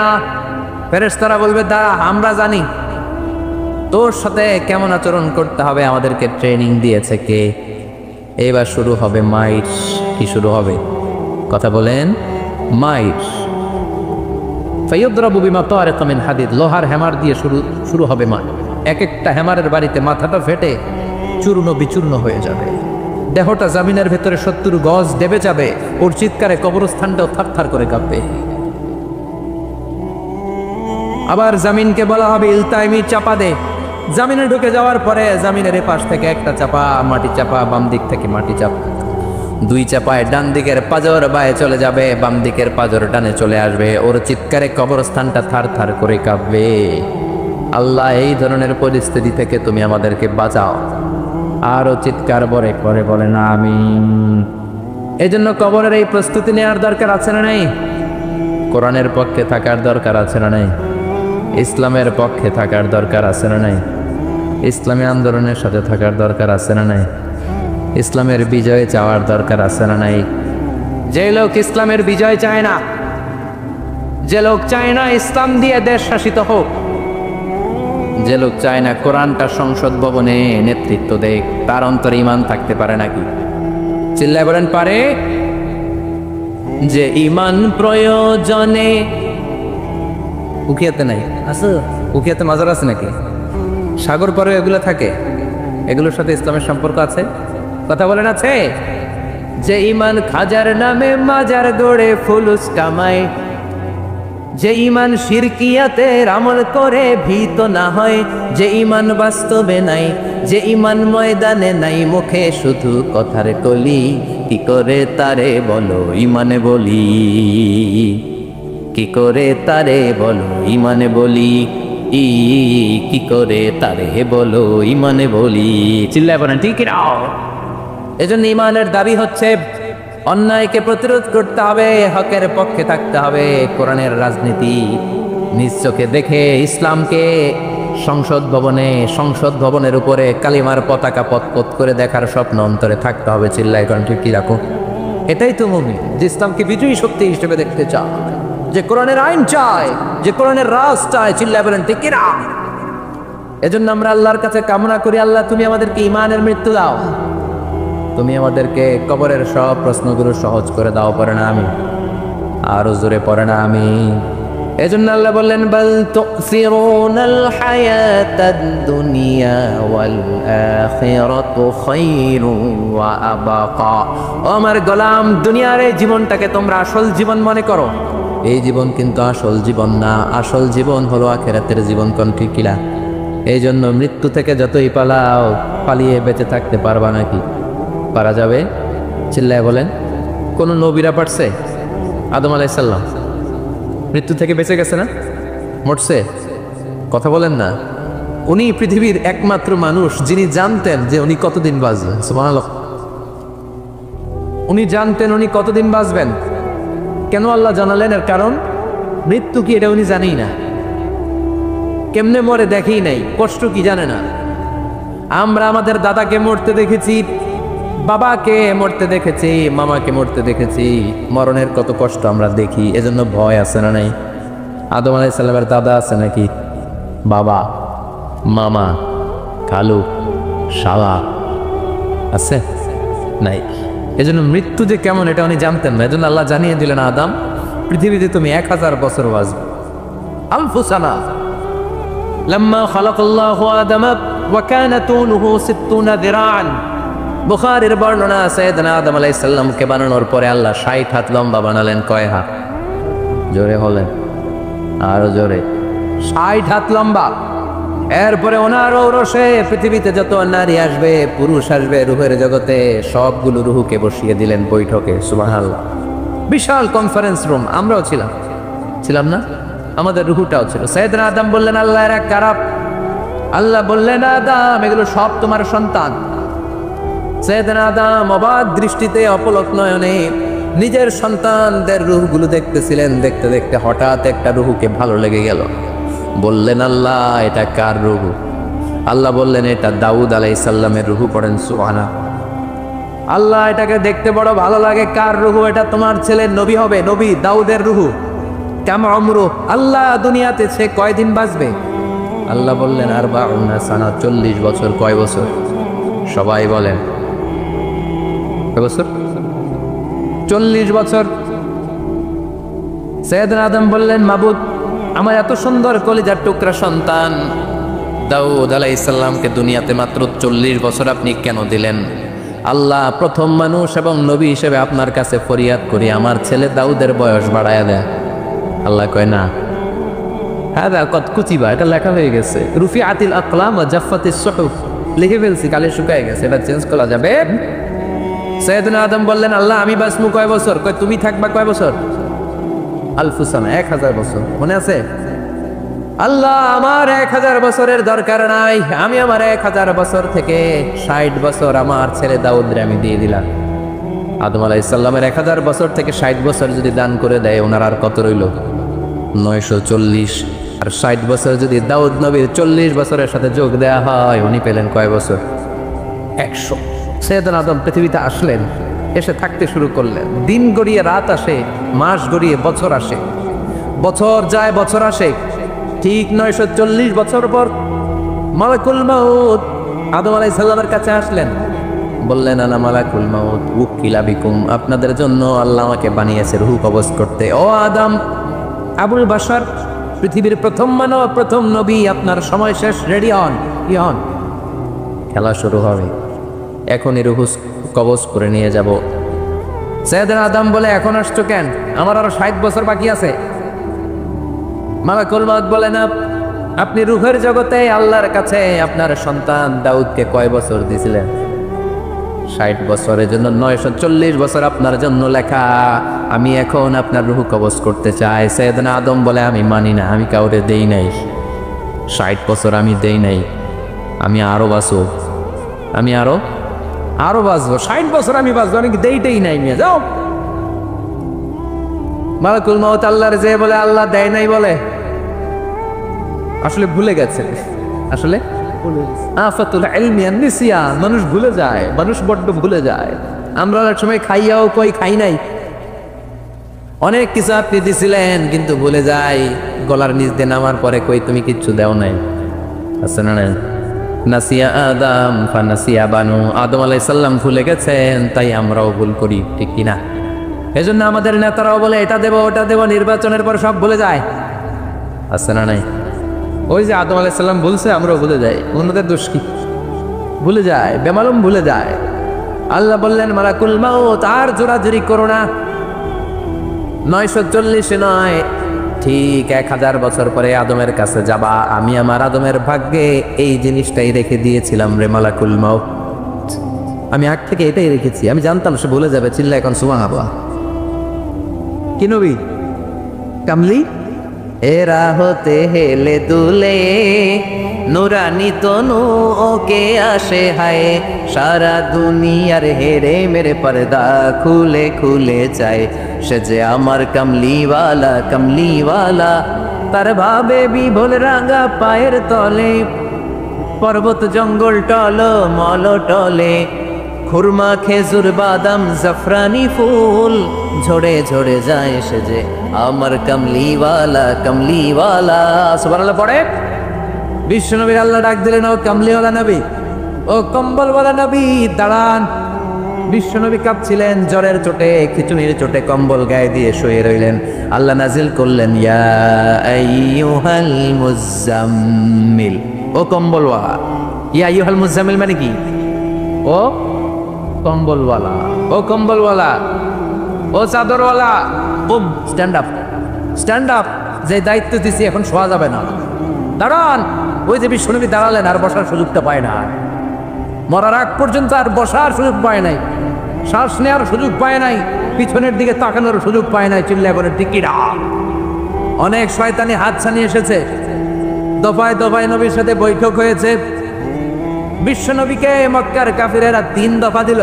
ফেরেশতারা বলবে দাঁড়া, আমরা জানি। তোর সাথে কেমন আচরণ করতে হবে আমাদেরকে ট্রেনিং দিয়েছে কে? এবার শুরু হবে মাইট। কি শুরু হবে? কথা বলেন। মাইট। ফায়ুদরাবু বিমা তারিকা মিন হাদিদ, লোহার হ্যামার দিয়ে শুরু হবে মার। এক একটা হ্যামারের বাড়িতে মাথাটা ফেটে চূর্ণ বিচূর্ণ হয়ে যাবে, দেহটা জামিনের ভেতরে 70 গজ ডেবে যাবে, ওর চিৎকারে কবরস্থানটাও থারথার করে কাঁপবে। আবার জামিনকে বলা হবে ইলতাইমি, চাপা দে। জামিনে ঢুকে যাওয়ার পরে জামিনের এপাশ থেকে একটা চাপা, মাটি চাপা, বাম দিক থেকে মাটি চাপা, 2 চাপায় ডান দিকের পাজর বায়ে চলে যাবে, বাম দিকের পাজর ডানে চলে আসবে। ওর চিৎকারে কবরস্থানটা থার থার করে কাঁপবে। আল্লাহ এই ধরনের পরিস্থিতি থেকে তুমি আমাদেরকে বাঁচাও। আরো চিৎকার বরে করে বলে না আমিন। এই জন্য কবরের এই প্রস্তুতি নেওয়ার দরকার আছে না নাই? কোরআনের পক্ষে থাকার দরকার আছে না নাই? ইসলামের পক্ষে থাকার দরকার আছে না নাই? ইসলামী আন্দোলনের সাথে থাকার দরকার আছে না নাই? ইসলামের বিজয় চাওয়ার দরকার আছে না নাই? যে লোক ইসলামের বিজয় চায় না, যে লোক চায় না ইসলাম দিয়ে দেশ শাসিত হোক, যে লোক চায় না কোরআনটা সংসদ ভবনে নেতৃত্ব দেখ, তার অন্তরে ঈমান থাকতে পারে নাকি? চিল্লায় বলেন পারে? যে ঈমান প্রয়োজনে, উকিয়াতে নাই আছে? উকিয়াতে মাজার আছে নাকি? সাগর পারে এগুলো থাকে, এগুলোর সাথে ইসলামের সম্পর্ক আছে? কথা বলেন আছে? যে ঈমান খাজার নামে মাজার গড়ে ফুলুস কামায়, যে ঈমান শিরকিয়াতের আমল করে ভীত না হয়, যে ঈমান বাস্তবে নাই, যে ঈমান ময়দানে নাই, মুখে শুধু কথার কলি, কি করে তারে বলো ঈমানে বলি, কি করে তারে বলো ঈমানে বলি, কি করে তারে বলো ঈমানে বলি। চিল্লায় বলেন ঠিক না? এজন্য ঈমানের দাবি হচ্ছে অন্যায়কে প্রতিরোধ করতে হবে, হকের পক্ষে থাকতে হবে। কোরআনের রাজনীতি নিজ চোখে দেখে ইসলামকে সংসদ ভবনের উপরে কালিমার পতাকা পতপত করে দেখার স্বপ্ন অন্তরে থাকতে হবে। চিল্লায় কোরআন ঠিক কি রাখো? এটাই তো মুমিন, যে ইসলামকে বিজয়ী শক্তি হিসেবে দেখতে চায়, যে কোরআনের আইন চায়, যে কোরআনের রাজ চায়। চিল্লায় বলেন ঠিক কিনা? এজন্য আমরা আল্লাহর কাছে কামনা করি, আল্লাহ তুমি আমাদেরকে ঈমানের মৃত্যু দাও, তুমি আমাদেরকে কবরের সব প্রশ্নগুলো সহজ করে দাও। পড়ে না আমি? আরো জোরে পড়ে না আমি? এজন্য আল্লাহ বললেন বাল তুসিরুনাল হায়াতাদ দুনিয়া ওয়াল আখিরাতু খায়রুন ওয়া আবাকা। ও আমার গোলাম, দুনিয়ার এই জীবনটাকে তোমরা আসল জীবন মনে করো, এই জীবন কিন্তু আসল জীবন না। আসল জীবন হলো আখিরাতের জীবন। কোন ঠিক কিনা? এই জন্য মৃত্যু থেকে যতই পালাও, পালিয়ে বেঁচে থাকতে পারবা নাকি? পারা যাবে? চিল্লায় বলেন। কোন নবীরা পারছে? আদম আলাইহিস সালাম মৃত্যু থেকে বেঁচে গেছে না? মরছে? কথা বলেন না। উনি পৃথিবীর একমাত্র মানুষ যিনি জানতেন যে উনি কতদিন বাঁচবেন। সুবহানাল্লাহ। উনি জানতেন উনি কতদিন বাঁচবেন। কেন আল্লাহ জানালেন? এর কারণ মৃত্যু কি এটা উনি জানেই না। কেমনে মরে দেখেই নাই, কষ্ট কি জানে না। আমরা আমাদের দাদাকে মরতে দেখেছি, বাবাকে মরতে দেখেছি, মামাকে মরতে দেখেছি। মরণের কত কষ্ট আমরা দেখি, এজন্য ভয় আছে না নাই? আদম আলাইহিস সালামের দাদা আছে নাকি? বাবা, মামা, খালু, শালা আছে? নাই। এজন্য মৃত্যু যে কেমন এটা উনি জানতেন না। এজন্য আল্লাহ জানিয়ে দিলেন, আদম পৃথিবীতে তুমি 1000 বছর বাঁচবে। আলফু সানা। লাম্মা খালাকাল্লাহু আদম ওয়া কানা তুলুহু 60 যিরাআন। বুখারীর বর্ণনা, সাইয়েদনা আদম আলাইহিস সালামকে বানানোর পরে আল্লাহ 60 হাত লম্বা বানালেন। কয় হাত? জোরে বলেন, আরো জোরে। 60 হাত লম্বা। এরপরে ওনার ঔরসে পৃথিবীতে যত নারী আসবে, পুরুষ আসবে রূহের জগতে, সবগুলো রুহুকে বসিয়ে দিলেন বৈঠকে। সুবহানাল্লাহ। বিশাল কনফারেন্স রুম। আমরাও ছিলাম না? আমাদের রুহুটাও ছিল। সাইয়েদনা আদম বললেন, আল্লাহ এরা কারা? আল্লাহ বললেন, আদম এগুলো সব তোমার সন্তান। সাইয়েদনা আদম অবাক দৃষ্টিতে, অপলক নয়নে নিজের সন্তানদের রুহগুলো দেখতেছিলেন। দেখতে দেখতে হঠাৎ একটা রুহুকে ভালো লেগে গেল। বললেন, আল্লাহ এটা কার রুহু? আল্লাহ বললেন, এটা দাউদ আলাইহিস সালামের রুহু। পড়েন সুবহানাল্লাহ। আল্লাহ এটাকে দেখতে বড় ভালো লাগে। কার রুহু? এটা তোমার ছেলে নবী হবে, নবী দাউদের রুহু। কেমন উমরু? আল্লাহ দুনিয়াতে সে কয়দিন বাঁচবে? আল্লাহ বললেন, 40 সানা, 40 বছর। কয় বছর? সবাই বলেন কয় বছর? 40 বছর। সাইয়েদনা আদম বললেন, মাবুদ আমার এত সুন্দর কলিজার টুকরা সন্তান দাউদ আলাইহিস সালামকে দুনিয়াতে মাত্র 40 বছর আপনি কেন দিলেন? আল্লাহ প্রথম মানুষ এবং নবী হিসেবে আপনার কাছে ফরিয়াদ করি, আমার ছেলে দাউদের বয়স বাড়ায়া দেন। আল্লাহ কয় না। হ্যাঁ কত কুচিবা, এটা লেখা হয়ে গেছে। রুফিআতিল আকলাম ওয়া জাফফাতিস সুহুফ, লিখে ফেলছি, কালে শুকায় গেছে, এটা চেঞ্জ করা যাবে। সাইয়েদনা আদম বললেন, আল্লাহ আমি বাঁচবো কয় বছর? কয় তুমি থাকবা কয় বছর? আলফু সানা, 1000 বছর। মনে আছে? আল্লাহ আমার 1000 বছরের দরকার নাই, আমি আমার 1000 বছর থেকে 60 বছর আমার ছেলে দাউদরে আমি দিয়ে দিলাম। আদম আলাইহিস সালামের 1000 বছর থেকে 60 বছর যদি দান করে দেয়, ওনার আর কত রইল? 940। আর 60 বছর যদি দাউদ নবীর 40 বছরের সাথে যোগ দেয়া হয়, উনি পেলেন কয় বছর? 100। সাইয়েদনা আদম পৃথিবীতে আসলেন, এসে থাকতে শুরু করলেন। দিন গড়িয়ে রাত আসে, মাস গড়িয়ে বছর আসে, বছর যায় বছর আসে। ঠিক 940 বছর পর মালাকুল মাউত আদম আলাইহিস সালামের কাছে আসলেন। বললেন, আনা মালাকুল মাউত উকিলা বিকুম, আপনাদের জন্য আল্লাহ আমাকে বানিয়েছে রূহ কবজ করতে। ও আদম, আবুল বাশার, পৃথিবীর প্রথম মানব, প্রথম নবী, আপনার সময় শেষ, রেডি হন। কি হন? খেলা শুরু হবে। এখনই রূহ কবজ করে নিয়ে যাব। সাইয়েদনা আদম বলে, এখন আসছো কেন? আমার আরো 60 বছর বাকি আছে। মালাকুল মাউত বলে, না, আপনি রূহের জগতে আল্লাহর কাছে আপনার সন্তান দাউদকে কয় বছর দিয়েছিলেন? 60 বছরের জন্য 940 বছর আপনার জন্য লেখা। আমি এখন আপনার রূহ কবজ করতে চাই। সাইয়েদনা আদম বলে, আমি মানি না, আমি কাউরে দেই নাই। 60 বছর আমি দেই নাই, আমি আরো বাঁচবো, আমি আরো বাঁচবো, 60 বছর আমি বাঁচবো, আমি দেইটাই নাই। নিয়ে যাও। মালাকুল মাউত আল্লাহর যে বলে, আল্লাহ দেয় নাই বলে। আসলে ভুলে গেছে, আসলে আফাতুল ইলমি আন নিসিয়ান, মানুষ ভুলে যায়, মানুষ বড্ড ভুলে যায়। আমরা অনেক সময় খাইয়াও কই খাই নাই। অনেক কিছু আপনি দিছিলেন কিন্তু ভুলে যাই, গলার নিচ দিয়ে নামার পরে কই তুমি কিচ্ছু দেও নাই। আছে না? নাসিয়া আদম ফানাসিয়া বানু, আদম আলাইহিস সালাম ভুলে গেছেন, তাই আমরাও ভুল করি, ঠিক কিনা? এজন্য আমাদের নেতারাও বলে এটা দেব ওটা দেব, নির্বাচনের পর সব ভুলে যায়। আছে না নাই? ওই যে আদম আলাইহিস সালাম বলছে, আমরাও ভুলে যাই। অন্যদের দোষ কি? ভুলে যায়, বেমালুম ভুলে যায়। আল্লাহ বললেন মালাকুল মাউত আর জোরাজুরি করো না। 940 নয়, ঠিক 1000 বছর পরে আদমের কাছে যাবা। আমি আমার আদমের ভাগ্যে এই জিনিসটাই রেখে দিয়েছিলাম রে মালাকুল মাউত। আমি আগ থেকে এটাই রেখেছি, আমি জানতাম সে ভুলে যাবে। চিল্লা এখন সুবহানাল্লাহ। কি নবী? কামলি এরা হতে হেলে দুলে নুরানি তনু ওকে আসে হায়, সারা দুনিয়ার হেরে মেরে পর্দা খুলে খুলে চায়, সে যে আমার কামলিওয়ালা কামলিওয়ালা। তার ভাবে বিভোল রাঙা পায়ের তলে, পর্বত জঙ্গল টল মল টলে, খুরমা খেজুর বাদাম জাফরানি ফুল ঝরে ঝরে যায়, সে যে আমার কামলিওয়ালা কামলিওয়ালা। সুবহানাল্লাহ পড়ে। বিশ্বনবীর আল্লাহ ডাক দিলেন, ও কামলিওয়ালা নবী, ও কম্বলওয়ালা নবী, দাঁড়ান। বিশ্বনবী কাঁপছিলেন জ্বরের চোটে, খিচুনির চোটে কম্বল গায়ে দিয়ে শুয়ে রইলেন। আল্লাহ নাজিল করলেন, ইয়া আইয়ুহাল মুজাম্মিল, ও কম্বলওয়ালা। ইয়া আইয়ুহাল মুজাম্মিল মানে কি? ও কম্বলওয়ালা, ও কম্বলওয়ালা, ও চাদরওয়ালা, কুম, স্ট্যান্ড আপ, স্ট্যান্ড আপ। যে দায়িত্ব দিছি এখন শোয়া যাবে না, দাঁড়ান। ওই যে বিশ্বনবী দাঁড়ালেন, আর বসার সুযোগটা পায় না। মরার আগ পর্যন্ত আর বসার সুযোগ পায় নাই, শ্বাস নেওয়ার সুযোগ পায় নাই, পিছনের দিকে তাকানোর সুযোগ পায় নাই। চিল্লা করে টিকিরা। অনেক শয়তানি হাত ছানি এসেছে, দফায় দফায় নবীর সাথে বৈঠক হয়েছে। বিশ্বনবীকে মক্কার কাফিরেরা 3 দফা দিল।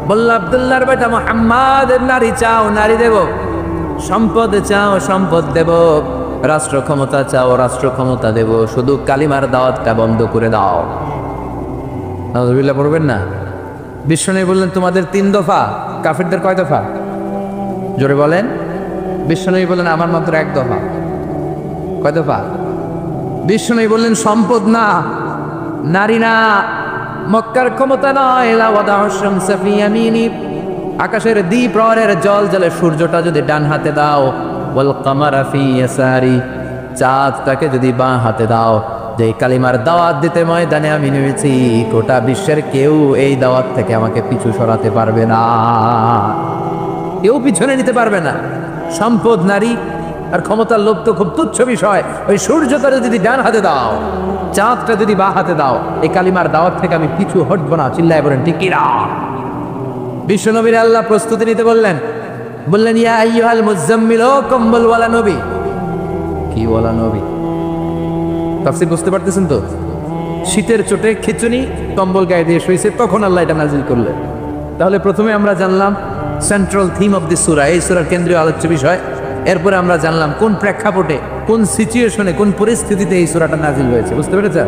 বলল, আব্দুল্লাহর বেটা মুহাম্মদ, নারী চাও নারী দেব, সম্পদ চাও সম্পদ দেব, রাষ্ট্র ক্ষমতা চাও রাষ্ট্র ক্ষমতা দেব, শুধু কালিমার দাওয়াতটা বন্ধ করে দাও। নাউযুবিল্লাহ পড়বেন না? বিশ্বনবী বললেন, তোমাদের 3 দফা, কাফিরদের কয় দফা? জোরে বলেন। বিশ্বনবী বললেন, আমার মাত্র 1 দফা। কয় দফা? বিশ্বনবী বললেন, সম্পদ না, নারী না, মক্কার ক্ষমতা নয়। আকাশের দ্বিপ্রহরের জল জলে সূর্যটা যদি ডান হাতে দাও, ওয়াল কামারা ফি ইয়াসারি, চাঁদটাকে যদি বাঁ হাতে দাও, যে কালিমার দাওয়াত দিতে ময়দানে আমি নেমেছি, গোটা বিশ্বের কেউ এই দাওয়াত থেকে আমাকে পিছু সরাতে পারবে না, কেউ পিছনে নিতে পারবে না। সম্পদ, নারী আর ক্ষমতার লোভ তো খুব তুচ্ছ বিষয়। ওই সূর্যটা যদি ডান হাতে দাও, চাঁদটা যদি বাঁ হাতে দাও, এই কালিমার দাওয়াত থেকে আমি পিছু হটবো না। চিল্লায় বলেন ঠিক কিনা? বিশ্বনবীর আল্লাহ প্রস্তুতি নিতে বললেন। বললেন, ইয়া আইয়ুহাল মুজাম্মিল, ও কম্বলওয়ালা নবী। কি ওয়ালা নবী? তাফসীর বুঝতে পারতেছেন তো? শীতের চোটে খিচুনি, কম্বল গায়ে দিয়ে শুয়েছে, তখন আল্লাহ এটা নাজিল করলেন। তাহলে প্রথমে আমরা জানলাম সেন্ট্রাল থিম অফ দি সূরা, এই সূরার কেন্দ্রীয় আলোচ্য বিষয়। এরপরে আমরা জানলাম কোন প্রেক্ষাপটে, কোন সিচুয়েশনে, কোন পরিস্থিতিতে এই সূরাটা নাজিল হয়েছে। বুঝতে পেরেছেন?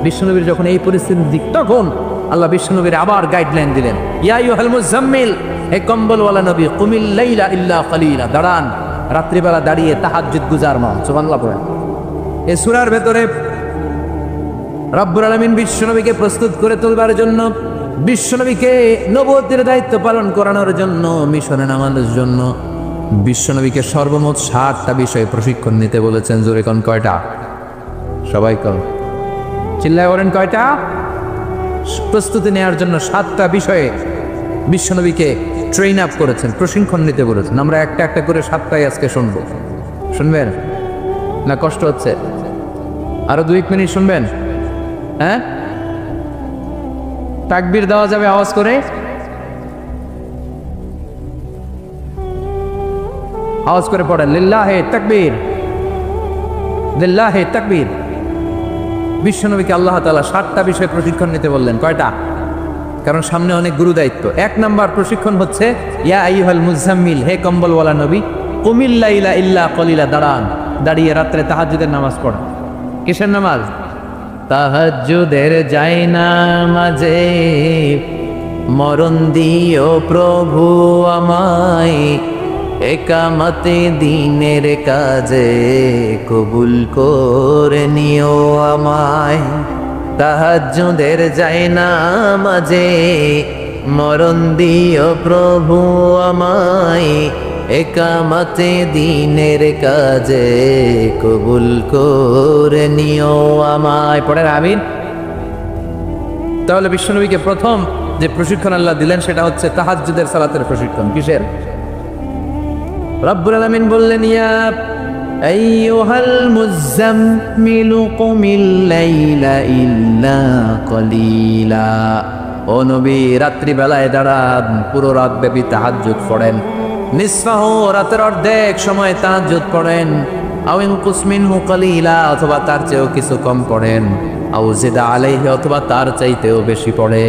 বিশ্বনবীর যখন এই পরিস্থিতির দিক, তখন আল্লাহ বিশ্বনবীর আবার গাইডলাইন দিলেন, ইয়া আইয়ুহাল মুজাম্মিল, হে কম্বলওয়ালা নবী, কুমিল লাইলা ইল্লা কালিলা, দাঁড়ান, রাত্রিবেলা দাঁড়িয়ে তাহাজ্জুদ গুজার মা। সুবহানাল্লাহ পড়েন। এই সূরার ভেতরে রব্বুল আলামিন বিশ্বনবীকে প্রস্তুত করে তোলবার জন্য, বিশ্বনবীকে নবুয়তের দায়িত্ব পালন করানোর জন্য, মিশনে নামানোর জন্য বিশ্বনবীকে সর্বমোট 60টা বিষয়ে প্রশিক্ষণ নিতে বলেছেন। জোরে কোন কয়টা? সবাই কোন? চিল্লায় বলেন কয়টা? প্রস্তুতি নেওয়ার জন্য 7টা বিষয়ে বিশ্বনবীকে ট্রেন আপ করেছেন, প্রশিক্ষণ নিতে বলেছেন। আমরা একটা একটা করে 7টাই আজকে শুনবো। শুনবেন না? কষ্ট হচ্ছে? আরো 2 মিনিট শুনবেন? হ্যাঁ, তাকবীর দেওয়া যাবে আওয়াজ করে? আওয়াজ করে পড়েন, লিল্লাহে তাকবীর, লিল্লাহে তাকবীর। বিশ্বনবীকে আল্লাহ তাআলা 7টা বিষয়ে প্রশিক্ষণ নিতে বললেন। কয়টা? কারণ সামনে অনেক গুরু দায়িত্ব। 1 নাম্বার প্রশিক্ষণ হচ্ছে, ইয়া আইয়ুহাল মুজাম্মিল, হে কম্বলওয়ালা নবী, কুমিল লাইলা ইল্লা কলিলা, দাঁড়ান, দাঁড়িয়ে রাত্রে তাহাজ্জুদের নামাজ পড়েন। কিসের নামাজ? তাহাজ্জুদের জায়নামাজে মরণ দিও প্রভু আমায়, একামতে দিনের কাজে কবুল করে নিও আমায়। তাহাজ্জুদের জায়নামাজে মরণ দিও প্রভু আমায়, একামতে দিনের কাজে কবুল করে নিও আমায়। পড়েন আমিন। তাহলে বিশ্বনবীকে প্রথম যে প্রশিক্ষণ আল্লাহ দিলেন সেটা হচ্ছে তাহাজ্জুদের সালাতের প্রশিক্ষণ। কিসের? রব্বুল আলামিন বললেন, ইয়া আইয়ুহাল মুযাম্মিলু কুমিল লাইলা ইল্লা কলিলা। ও নবী, রাত্রি বেলায় দাঁড়ান, পুরো রাত ব্যাপী তাহাজ্জুদ পড়েন। নিসফাহু, রাতের অর্ধেক সময় তাহাজ্জুদ পড়েন। আও ইনকুস মিনহু কলিলা, অথবা তার চেয়েও কিছু কম পড়েন। আও জিদ আলাইহি, অথবা তার চাইতেও বেশি পড়ে।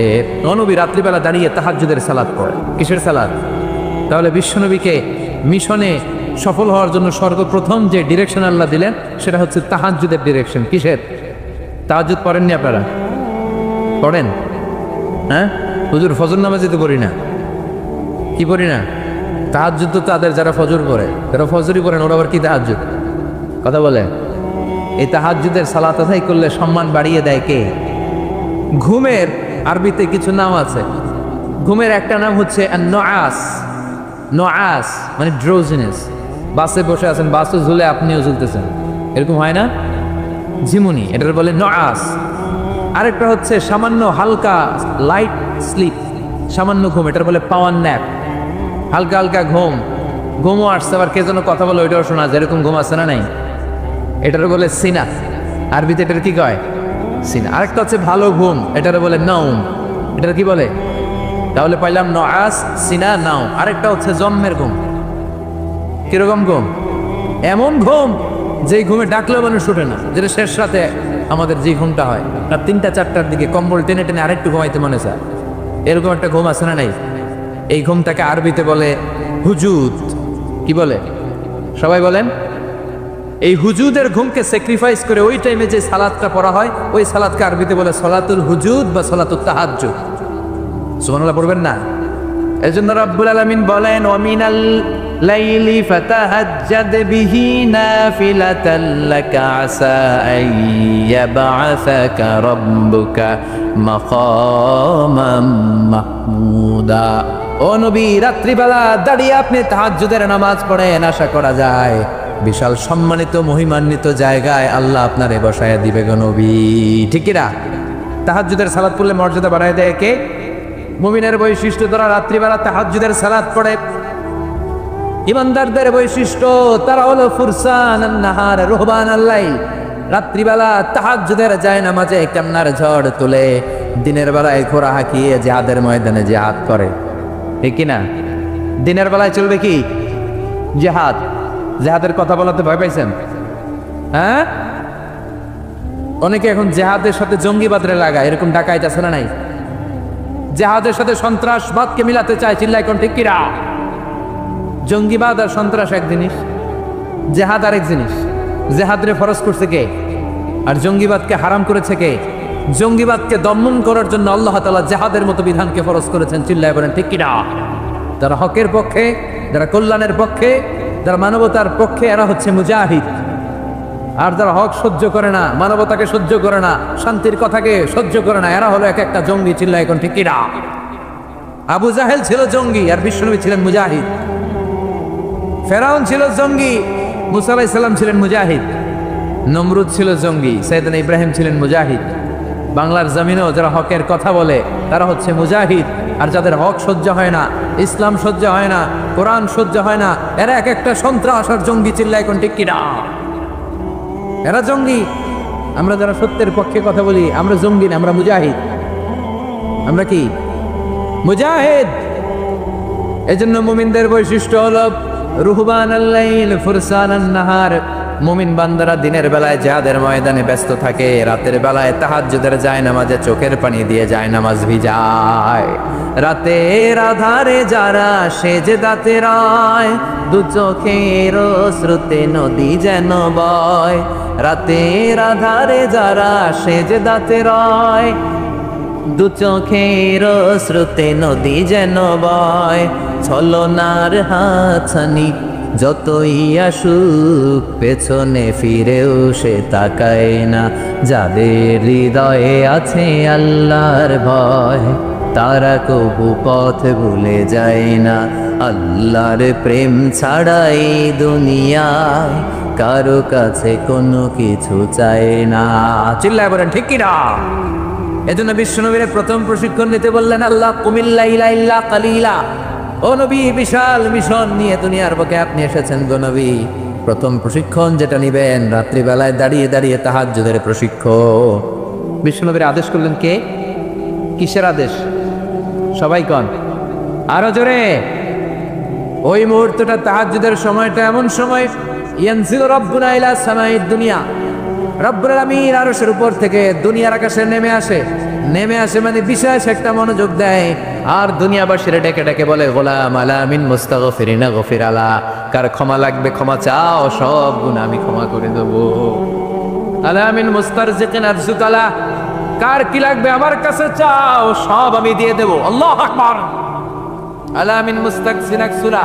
ও নবী রাত্রিবেলা দাঁড়িয়ে তাহাজ্জুদের সালাত পড়েন। কিসের সালাত? তাহলে বিশ্বনবীকে মিশনে সফল হওয়ার জন্য সর্বপ্রথম যে ডিরেকশন আল্লাহ দিলেন সেটা হচ্ছে তাহাজ্জুদের ডিরেকশন। কিসের? তাহাজ্জুদ পড়েননি আপনারা? পড়েন? হ্যাঁ হুজুর, ফজর নামাজে তো পড়ি না। কি পড়ি না? তাহাজ্জুদ তো তাদের যারা ফজর পড়ে, যারা ফজরই পড়েন ওরা আবার কি তাহাজ্জুদ? কথা বলে। এই তাহাজ্জুদের সালাত আদায় করলে সম্মান বাড়িয়ে দেয় কে? ঘুমের আরবিতে কিছু নাম আছে। ঘুমের একটা নাম হচ্ছে নুআস। নুআস মানে ড্রোজিনেস। বাসে বসে আছেন, বাসও ঝুলে আপনিও ঝুলতেছেন, এরকম হয় না? ঝিমুনি, এটার বলে নুআস। আরেকটা হচ্ছে সামান্য হালকা লাইট স্লিপ, সামান্য ঘুম, এটার বলে পাওয়ার ন্যাপ। হালকা হালকা ঘুম, ঘুমও আসছে, আবার কে যেন কথা বলে ওইটাও শোনা, যেরকম ঘুম আসছে না নাই, এটার বলে সিনা। আরবিতে এটার কি কয়? সিনা। আরেকটা হচ্ছে ভালো ঘুম, এটার বলে নাউম। এটার কি বলে? তাহলে পাইলাম নুআস, সিনা, নাউম। আরেকটা হচ্ছে জন্মের ঘুম। কিরকম ঘুম? এমন ঘুম যেই ঘুমে ডাকলেও মানুষ উঠে না, যেটা শেষ রাতে আমাদের যে ঘুমটা হয়, রাত 3টা 4টার দিকে কম্বল টেনে টেনে আরেকটু ঘুমাইতে মনে চায়, এরকম একটা ঘুম আছে না নাই? এই ঘুমটাকে আরবিতে বলে হুজুদ। কি বলে? সবাই বলেন। এই হুজুদের ঘুমকে স্যাক্রিফাইস করে ওই টাইমে যে সালাতটা পড়া হয়, ওই সালাতকে আরবিতে বলে সলাতুল হুজুদ বা সলাতুত তাহাজ্জুদ। সুবহানাল্লাহ পড়বেন না? এজন্য রাব্বুল আলামিন বলেন, ওয়া মিনাল লাইলি ফাতাহাজ্জাদ বিহি নাফিলাতাল লাকা আসা আন ইয়াবআসাকা রাব্বুকা মাকামাম মাহমুদা। ও নবী, রাত্রিবেলা দাঁড়িয়ে আপনি তাহাজ্জুদের নামাজ পড়েন, আশা করা যায় বিশাল সম্মানিত মহিমান্বিত জায়গায় আল্লাহ আপনারে বসায় দিবে গো নবী। ঠিক কি না? তাহাজ্জুদের সালাত পড়লে মর্যাদা বাড়ায় দেয় কে? মুমিনের বৈশিষ্ট্য, তারা রাত্রিবেলা তাহাজ্জুদের সালাত পড়ে। ইমানদারদের বৈশিষ্ট্য, তারা হলো ফুরসানান নাহার রুহবানাল লাইল। রাত্রিবেলা তাহাজ্জুদের যায় নামাজে কান্নার ঝড় তুলে, দিনের বেলায় ঘোড়া হাঁকিয়ে জিহাদের ময়দানে জিহাদ করে। ঠিক কি না? দিনের বেলায় চলবে কি? জিহাদ। জিহাদের কথা বলাতে ভয় পাইছেন? হ্যাঁ, অনেকে এখন জিহাদের সাথে জঙ্গিবাদরে লাগায়, এরকম ডাকাইত আছে না নাই? জিহাদের সাথে সন্ত্রাসবাদকে মিলাতে চায়, চিল্লাই কোন ঠিক কিরা? জঙ্গিবাদ আর সন্ত্রাস এক জিনিস, জিহাদ আরেক জিনিস। জিহাদরে ফরজ করছে কে? আর জঙ্গিবাদকে হারাম করেছে কে? জঙ্গিবাদকে দমন করার জন্য আল্লাহ তাআলা জিহাদের মতো বিধানকে ফরজ করেছেন। চিল্লাই বলেন ঠিক কিনা? যারা হকের পক্ষে, যারা কল্যাণের পক্ষে, যারা মানবতার পক্ষে, এরা হচ্ছে মুজাহিদ। আর যারা হক সহ্য করে না, মানবতাকে সহ্য করে না, শান্তির কথাকে সহ্য করে না, এরা হলো এক একটা জঙ্গি। চিল্লাই এখন ঠিক কিনা? আবু জাহেল ছিল জঙ্গি আর বিশ্বনবী ছিলেন মুজাহিদ। ফেরাউন ছিল জঙ্গি, মুসা আলাইহিস সালাম ছিলেন মুজাহিদ। নমরুদ ছিল জঙ্গি, সাইয়েদনা ইব্রাহিম ছিলেন মুজাহিদ। বাংলার জমিনেও যারা হকের কথা বলে তারা হচ্ছে মুজাহিদ। আর যাদের হক সহ্য হয় না, ইসলাম সহ্য হয় না, কোরআন সহ্য হয় না, এরা এক একটা সন্ত্রাস আর জঙ্গি। চিল্লাই কোন ঠিক কিনা? এরা জঙ্গি। আমরা যারা সত্যের পক্ষে কথা বলি আমরা জঙ্গি না, আমরা মুজাহিদ। আমরা কি? মুজাহিদ। এজন্য মুমিনদের বৈশিষ্ট্য হলো রুহবানাল লাইল ফুরসানান নাহার। মুমিন বান্দারা দিনের বেলায় জিহাদের ময়দানে ব্যস্ত থাকে, রাতের বেলায় তাহাজ্জুদের যায় নামাজে চোখের পানি দিয়ে যায় নামাজ ভিজায়। রাতের আধারে যারা সেজদাতে রয়, দু চোখের স্রোতে নদী যেন বয়। রাতের আধারে যারা সেজদাতে রয়, দু চোখের স্রোতে নদী যেন বয়। ছলনার হাতছানি যতই আসুক, পেছনে ফিরেও সে তাকায় না। যাদের হৃদয়ে আছে আল্লাহর ভয়, তারা কবু পথ ভুলে যায় না। আল্লাহর প্রেম ছাড়াই দুনিয়ায় কারো কাছে কোনো কিছু চায় না। চিল্লায় বলেন ঠিক কিনা? এজন্য বিশ্বনবীর প্রথম প্রশিক্ষণ নিতে বললেন আল্লাহ, কুমিল্লাইলা ইল্লা কালিলা। ও নবী, বিশাল মিশন নিয়ে দুনিয়ার বুকে আপনি এসেছেন গো নবী। প্রথম প্রশিক্ষণ যেটা নিবেন, রাত্রিবেলায় দাঁড়িয়ে দাঁড়িয়ে তাহাজ্জুদের প্রশিক্ষণ। বিশ্বনবীর আদেশ করলেন কে? কিসের আদেশ? সবাই কন আরো জোরে। ওই মুহূর্তটা তাহাজ্জুদের সময়টা এমন সময়, ইয়ানজিলু রাব্বুনা ইলা সামাইদ দুনিয়া, রব্বুল আলামিন আরশের উপর থেকে দুনিয়ার আকাশে নেমে আসে। নেমে আসে মানে বিশেষ একটা মনোযোগ দেয়, আর দুনিয়াবাসীরা ডেকে ডেকে বলে, গোলাম আলা মিন মুস্তাগফিরিনা গফির আলা। কার ক্ষমা লাগবে ক্ষমা চাও, সব গুনাহ আমি ক্ষমা করে দেব। আলা মিন মুস্তারজিকিন আরজুক আলা, কার কি লাগবে আমার কাছে চাও, সব আমি দিয়ে দেব। আল্লাহু আকবার। আলা মিন মুস্তাকসিন আকসুরা,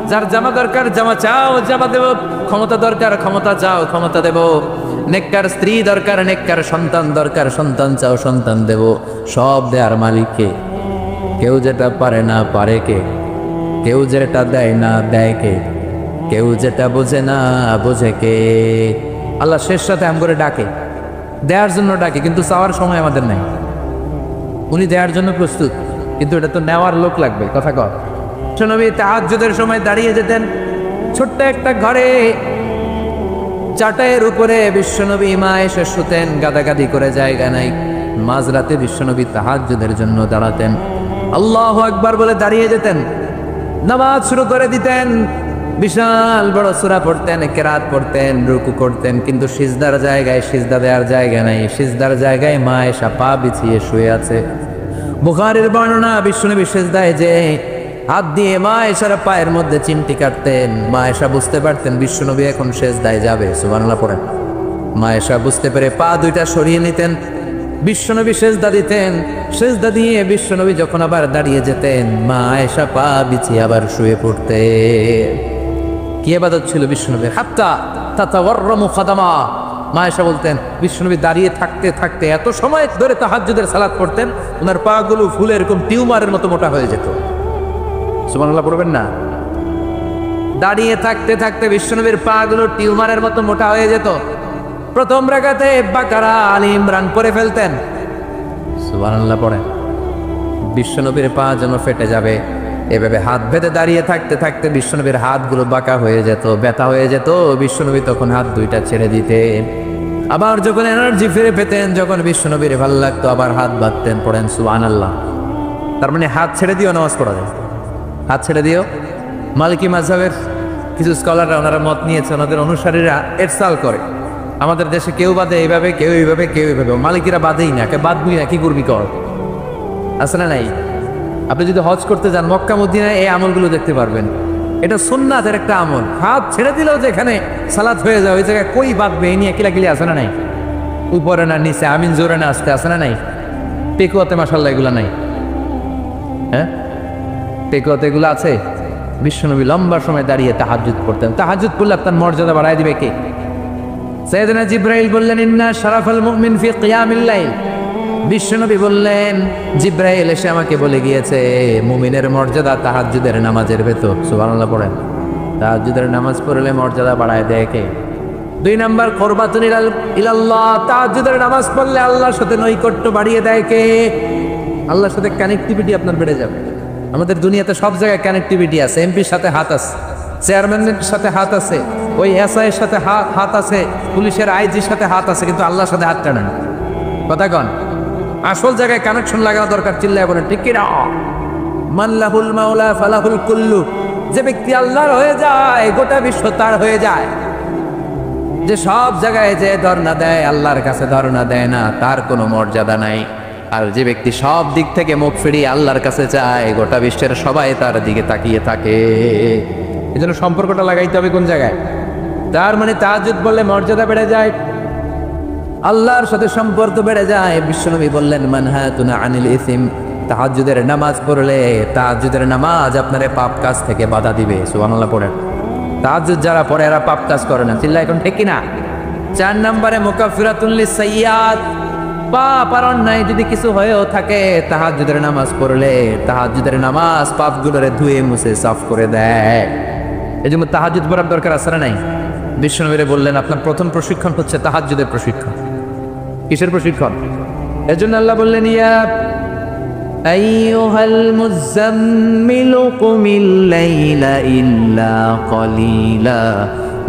যার জামা দরকার জামা চাও, জামা দেব। ক্ষমতা দরকার ক্ষমতা চাও, ক্ষমতা দেব। নেককার স্ত্রী দরকার, নেককার সন্তান দরকার, সন্তান চাও, সন্তান দেব। সব দেয়ার মালিককে। কেউ যেটা পারে না পারে কে? কেউ যেটা দেয় না দেয় কে? কেউ যেটা বোঝে না বোঝে কে? আল্লাহ শেষ সাথে আম করে ডাকে, দেওয়ার জন্য ডাকে, কিন্তু চাওয়ার সময় আমাদের নাই। উনি দেওয়ার জন্য প্রস্তুত, কিন্তু এটা তো নেওয়ার লোক লাগবে। কথা কর। নবী তাহাজ্জুদের সময় দাঁড়িয়ে যেতেন ছোট্ট একটা ঘরে, চাটাইয়ের উপরে বিশ্বনবী মা এসে শুতেন, গাদাগাদি করে জায়গা নাই। মাঝরাতে বিশ্বনবী তাহাজ্জুদের জন্য দাঁড়াতেন, আল্লাহু আকবার বলে দাঁড়িয়ে যেতেন, নামাজ শুরু করে দিতেন। বিশাল বড় সূরা পড়তেন, কেরাত পড়তেন, রুকু করতেন, কিন্তু সিজদার জায়গায় সিজদা দেওয়ার জায়গা নাই। সিজদার জায়গায় মা এসা পা বিছিয়ে শুয়ে আছে। বুখারীর বর্ণনা, বিশ্বনবী সিজদায় যে হাত দিয়ে মা এসার পায়ের মধ্যে চিমটি কাটতেন। মা এসা বুঝতে পারতেন বিশ্বনবী এখন সিজদায় যাবে। সুবহানাল্লাহ পড়েন। মা এসা বুঝতে পেরে পা দুইটা সরিয়ে নিতেন, বিশ্বনবী সিজদা দিতেন। সিজদা দিয়ে বিশ্বনবী যখন আবার দাঁড়িয়ে যেতেন, মা এসা পা বিছিয়ে আবার শুয়ে পড়তেন। কি ইবাদত ছিল বিশ্বনবীর! হাত্তা তাতাওয়াররামু খাদামা। মা এসা বলতেন বিশ্বনবী দাঁড়িয়ে থাকতে থাকতে এত সময় ধরে তাহাজ্জুদের সালাত পড়তেন, ওনার পা গুলো ফুলে এরকম টিউমারের মতো মোটা হয়ে যেত। সুবহানাল্লাহ পড়বেন না? দাঁড়িয়ে থাকতে থাকতে বিশ্বনবীর পা গুলো টিউমারের মতো মোটা হয়ে যেত। প্রথম রাকাতে বাকারা, আলী ইমরান পড়ে ফেলতেন। সুবহানাল্লাহ পড়েন। বিশ্বনবীর পা যেন ফেটে যাবে, এভাবে হাত বেঁধে দাঁড়িয়ে থাকতে থাকতে বিশ্বনবীর হাতগুলো বাঁকা হয়ে যেত, ব্যথা হয়ে যেত। বিশ্বনবী তখন হাত দুইটা ছেড়ে দিতেন। আবার যখন এনার্জি ফিরে পেতেন, যখন বিশ্বনবীর ভালো লাগতো, আবার হাত বাঁধতেন। পড়েন সুবহানাল্লাহ। তার মানে হাত ছেড়ে দিও নামাজ পড়া যায়। হাত ছেড়ে দিও। মালিকি মাযহাবের কিছু স্কলাররা ওনারা মত নিয়েছে, ওনাদের অনুসারীরা এরসাল করে। আমাদের দেশে কেউ বাদে এইভাবে, কেউ এইভাবে, কেউ এইভাবে। মালিকিরা বাদেই না, কে বাদবি না, কি করবি কর। আছে না নাই? আপনি যদি হজ করতে যান মক্কা মদিনায়, এই আমলগুলো দেখতে পারবেন। এটা সুন্নাতের একটা আমল। হাত ছেড়ে দিলেও যেখানে সালাত হয়ে যায় ওই জায়গায় কই বাঁধবে, এই নিয়ে কিলাকিলি আছে না নাই? উপরে না নিচে, আমিন জোরে না আসতে, আছে না নাই? পেকুয়াতে মাশাআল্লাহ এগুলো নাই। হ্যাঁ, পেকুয়াতে এগুলো আছে। বিশ্বনবী লম্বা সময় দাঁড়িয়ে তাহাজ্জুদ পড়তেন। তাহাজ্জুদ পড়লে আপনার মর্যাদা বাড়ায় দিবে কে? সাইয়েদনা জিবরাইল বললেন, ইন্না শারাফাল মুমিন ফি কিয়ামিল লাইল। বিশ্বনবী বললেন, জিবরাইল এসে আমাকে বলে গিয়েছে মুমিনের মর্যাদা তাহাজ্জুদের নামাজের ভেতর। সুবহানাল্লাহ পড়েন। তাহাজ্জুদের নামাজ পড়লে মর্যাদা বাড়ায় দেয় কে? 2 নাম্বার, কুরবাতুন ইলাল্লাহ। তাহাজ্জুদের নামাজ পড়লে আল্লাহর সাথে নৈকট্য বাড়িয়ে দেয় কে? আল্লাহর সাথে কানেক্টিভিটি আপনার বেড়ে যাবে। আমাদের দুনিয়াতে সব জায়গায় কানেক্টিভিটি আছে। এমপির সাথে হাত আছে, চেয়ারম্যানের সাথে হাত আছে, ওই এসআইয়ের সাথে হাত আছে, পুলিশের আইজির সাথে হাত আছে, কিন্তু আল্লাহর সাথে হাত টানেন। কথা কন। আসল জায়গায় কানেকশন লাগানো দরকার। চিল্লায় বলেন ঠিক কি না? মান লাহুল মাওলা ফালাহুল কুল্লু। যে ব্যক্তি আল্লাহর হয়ে যায়, গোটা বিশ্ব তার হয়ে যায়। যে সব জায়গায় যে ধর্ণা দেয়, আল্লাহর কাছে ধর্ণা দেয় না, তার কোনো মর্যাদা নাই। আর যে ব্যক্তি সব দিক থেকে মুখ ফিরিয়ে আল্লাহর কাছে চায়, গোটা বিশ্বের সবাই তার দিকে তাকিয়ে থাকে। এই জন্য সম্পর্কটা লাগাইতে হবে কোন জায়গায়? তার মানে তাহাজ্জুদ বললে মর্যাদা বেড়ে যায়, আল্লাহর সাথে সম্পর্ক বেড়ে যায়। বিশ্বনবী বললেন, মানহাতুনা আনিল ইসিম। তাহাজ্জুদের নামাজ পড়লে, তাহাজ্জুদের নামাজ আপনারে পাপ কাজ থেকে বাধা দিবে। সুবহানাল্লাহ পড়েন। তাহাজ্জুদ যারা পড়ে এরা পাপ কাজ করে না। চিল্লা এখন ঠিক কিনা? 4 নম্বরে মুকাফিরাতুল লিসাইয়্যাত। পাপ আর অন্যায় যদি কিছু হয়েও থাকে, তাহাজ্জুদের নামাজ পড়লে তাহাজ্জুদের নামাজ পাপগুলোরে ধুয়ে মুছে সাফ করে দেয়। এই জন্য তাহাজ্জুদ পড়ার দরকার আছে না নাই? বিশ্বনবী বললেন আপনার প্রথম প্রশিক্ষণ হচ্ছে তাহাজ্জুদের প্রশিক্ষণ। কিসের প্রশিক্ষণ? এর জন্য আল্লাহ বললেন, ইয়া আইয়ুহাল মুযাম্মিলু কুমিল লাইলা ইল্লা ক্বালিলা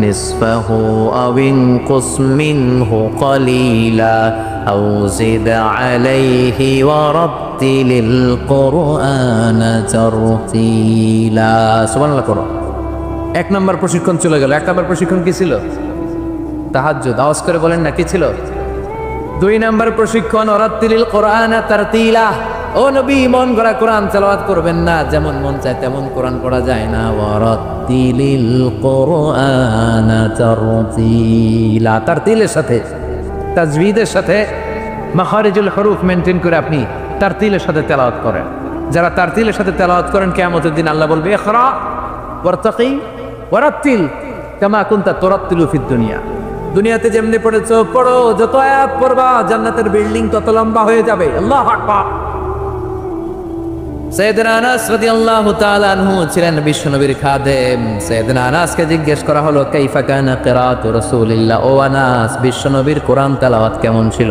নিসফাহু আও ইনকুস মিনহু ক্বালিলা আও জিদ আলাইহি ওয়া রাত্তিলিল কুরআনা তারতিলা। সুবহানাল্লাহ করো। এক নম্বর প্রশিক্ষণ চলে গেল। এক নম্বর প্রশিক্ষণ কি ছিল? তাহাজ্জুদ। আওয়াজ করে বলেন না, কি ছিল? দুই নম্বর প্রশিক্ষণ ওয়ারাত্তিলিল কুরআনা তারতিলা। ও নবী, মন গড়া কোরআন তেলাওয়াত করবেন না, যেমন মন চায় তেমন কোরআন পড়া যায় না। ওয়ারাত্তিলিল কুরআনা তারতিলা। তারতিলের সাথে, তাজবিদের সাথে, মাখারিজুল হুরুফ মেইনটেইন করে আপনি তারতিলের সাথে তেলাওয়াত করেন। যারা তারতিলের সাথে তেলাওয়াত করেন, কিয়ামতের দিন আল্লাহ বলবে, ইকরা ওয়ারতাকি ওয়ারাত্তিল কামা কুনতা তুরাত্তিলু ফিদ দুনিয়া। দুনিয়াতে যেমনি পড়েছো পড়ো, যত আয়াত পড়বা জান্নাতের বিল্ডিং তত লম্বা হয়ে যাবে। আল্লাহু আকবার। সাইয়েদনা আনাস রাদিয়াল্লাহু তাআলা আনহু ছিলেন বিশ্বনবীর খাদেম। সাইয়েদনা আনাসকে জিজ্ঞেস করা হলো, কাইফা কানা কিরাআতু রাসূলিল্লাহ, ও আনাস, বিশ্বনবীর কোরআন তেলাওয়াত কেমন ছিল?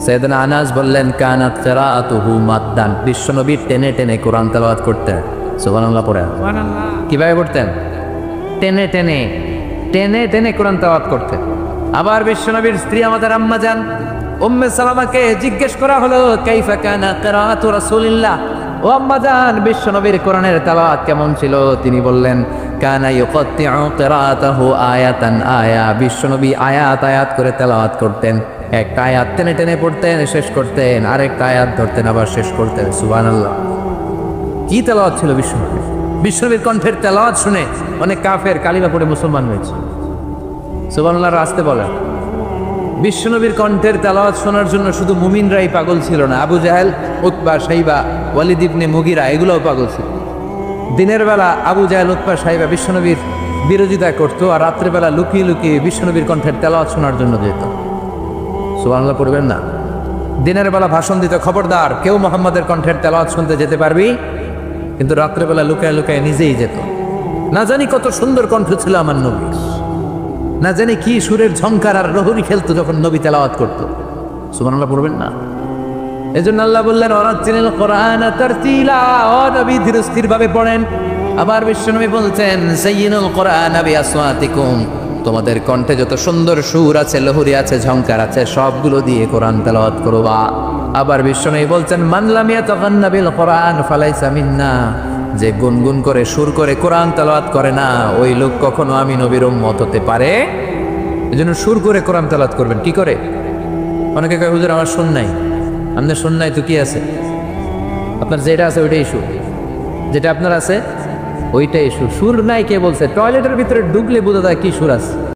সাইয়েদনা আনাস বললেন, কানাত কিরাআতুহু মাদ্দান, বিশ্বনবী টেনে টেনে কোরআন তেলাওয়াত করতেন। সুবহানাল্লাহ পড়ে। সুবহানাল্লাহ। কিভাবে পড়তেন? টেনে টেনে টেনে টেনে কোরআন তেলাওয়াত করতেন। আবার বিশ্বনবীর স্ত্রী আমাদের আম্মা জান উম্মে সালামাকে জিজ্ঞেস করা হলো, কাইফা কানা কিরাআতু রাসূলিল্লাহ, ও আম্মা জান, বিশ্বনবীর কোরআনের তেলাওয়াত কেমন ছিল? তিনি বললেন, কানা ইউকাত্তিউ কিরাআতাহু আয়াতান আয়া, বিশ্বনবী আয়াত আয়াত করে তেলাওয়াত করতেন। একটা আয়াত টেনে টেনে পড়তেন, শেষ করতেন, আরেকটা আয়াত ধরতেন, আবার শেষ করতেন। সুবহানাল্লাহ। কি তেলাওয়াত ছিল বিশ্বনবীর! বিশ্বনবীর কণ্ঠের তেলাওয়াত শুনে অনেক কাফের কালিমা পড়ে মুসলমান হয়েছে। সুবহানাল্লাহ রাস্তে বলেন। বিশ্বনবীর কণ্ঠের তেলাওয়াত শোনার জন্য শুধু মুমিনরাই পাগল ছিল না, আবু জাহেল, উতবা, শাইবা, ওয়ালিদ ইবনে মুগিরা এগুলোও পাগল ছিল। দিনের বেলা আবু জাহেল, উতবা, শাইবা বিশ্বনবীর বিরোধিতা করতো, আর রাত্রেবেলা লুকিয়ে লুকিয়ে বিশ্বনবীর কণ্ঠের তেলাওয়াত শোনার জন্য যেত। সুবহানাল্লাহ পড়বেন না? দিনের বেলা ভাষণ দিত, খবরদার কেউ মুহাম্মাদের কণ্ঠের তেলাওয়াত শুনতে যেতে পারবি, কিন্তু রাত্রেবেলা লুকায় লুকায় নিজেই যেত। না জানি কত সুন্দর কণ্ঠ ছিল আমার নবীর, না জানি কি সুরের ঝংকার আর রহরি খেলতো যখন নবী তেলাওয়াত করতো। সুবহানাল্লাহ পড়বেন না? এজন্য আল্লাহ বললেন, ওয়ারাত্তিলিল কুরআনা তারতিলা, ও নবী ধীর স্থির ভাবে পড়েন। আবার বিশ্বনবী বলছেন, যায়িনুল কুরআনা বিআসওয়াতিকুম, তোমাদের কণ্ঠে যত সুন্দর সুর আছে, লহরি আছে, ঝংকার আছে, সবগুলো দিয়ে কোরআন তেলাওয়াত করবা। আবার বিশ্বনবী বলছেন, মান লাম ইয়াতাগান্না বিল কুরআন ফালাইসা মিন্না, যে গুনগুন করে সুর করে কোরআন তেলাওয়াত করে না, ওই লোক কখনো আমি নবীর উম্মত হতে পারে। এজন্য সুর করে কোরআন তেলাওয়াত করবেন। কি করে? অনেকে কয়, হুজুর আমার সুর নাই। আপনার সুর নাই তো কি আছে? আপনার যেটা আছে ওইটাই সুর, যেটা আপনার আছে ওইটাই সুর। সুর নাই কে বলছে? টয়লেটের ভিতরে ঢুকলে বোঝা যায় কি সুর আছে।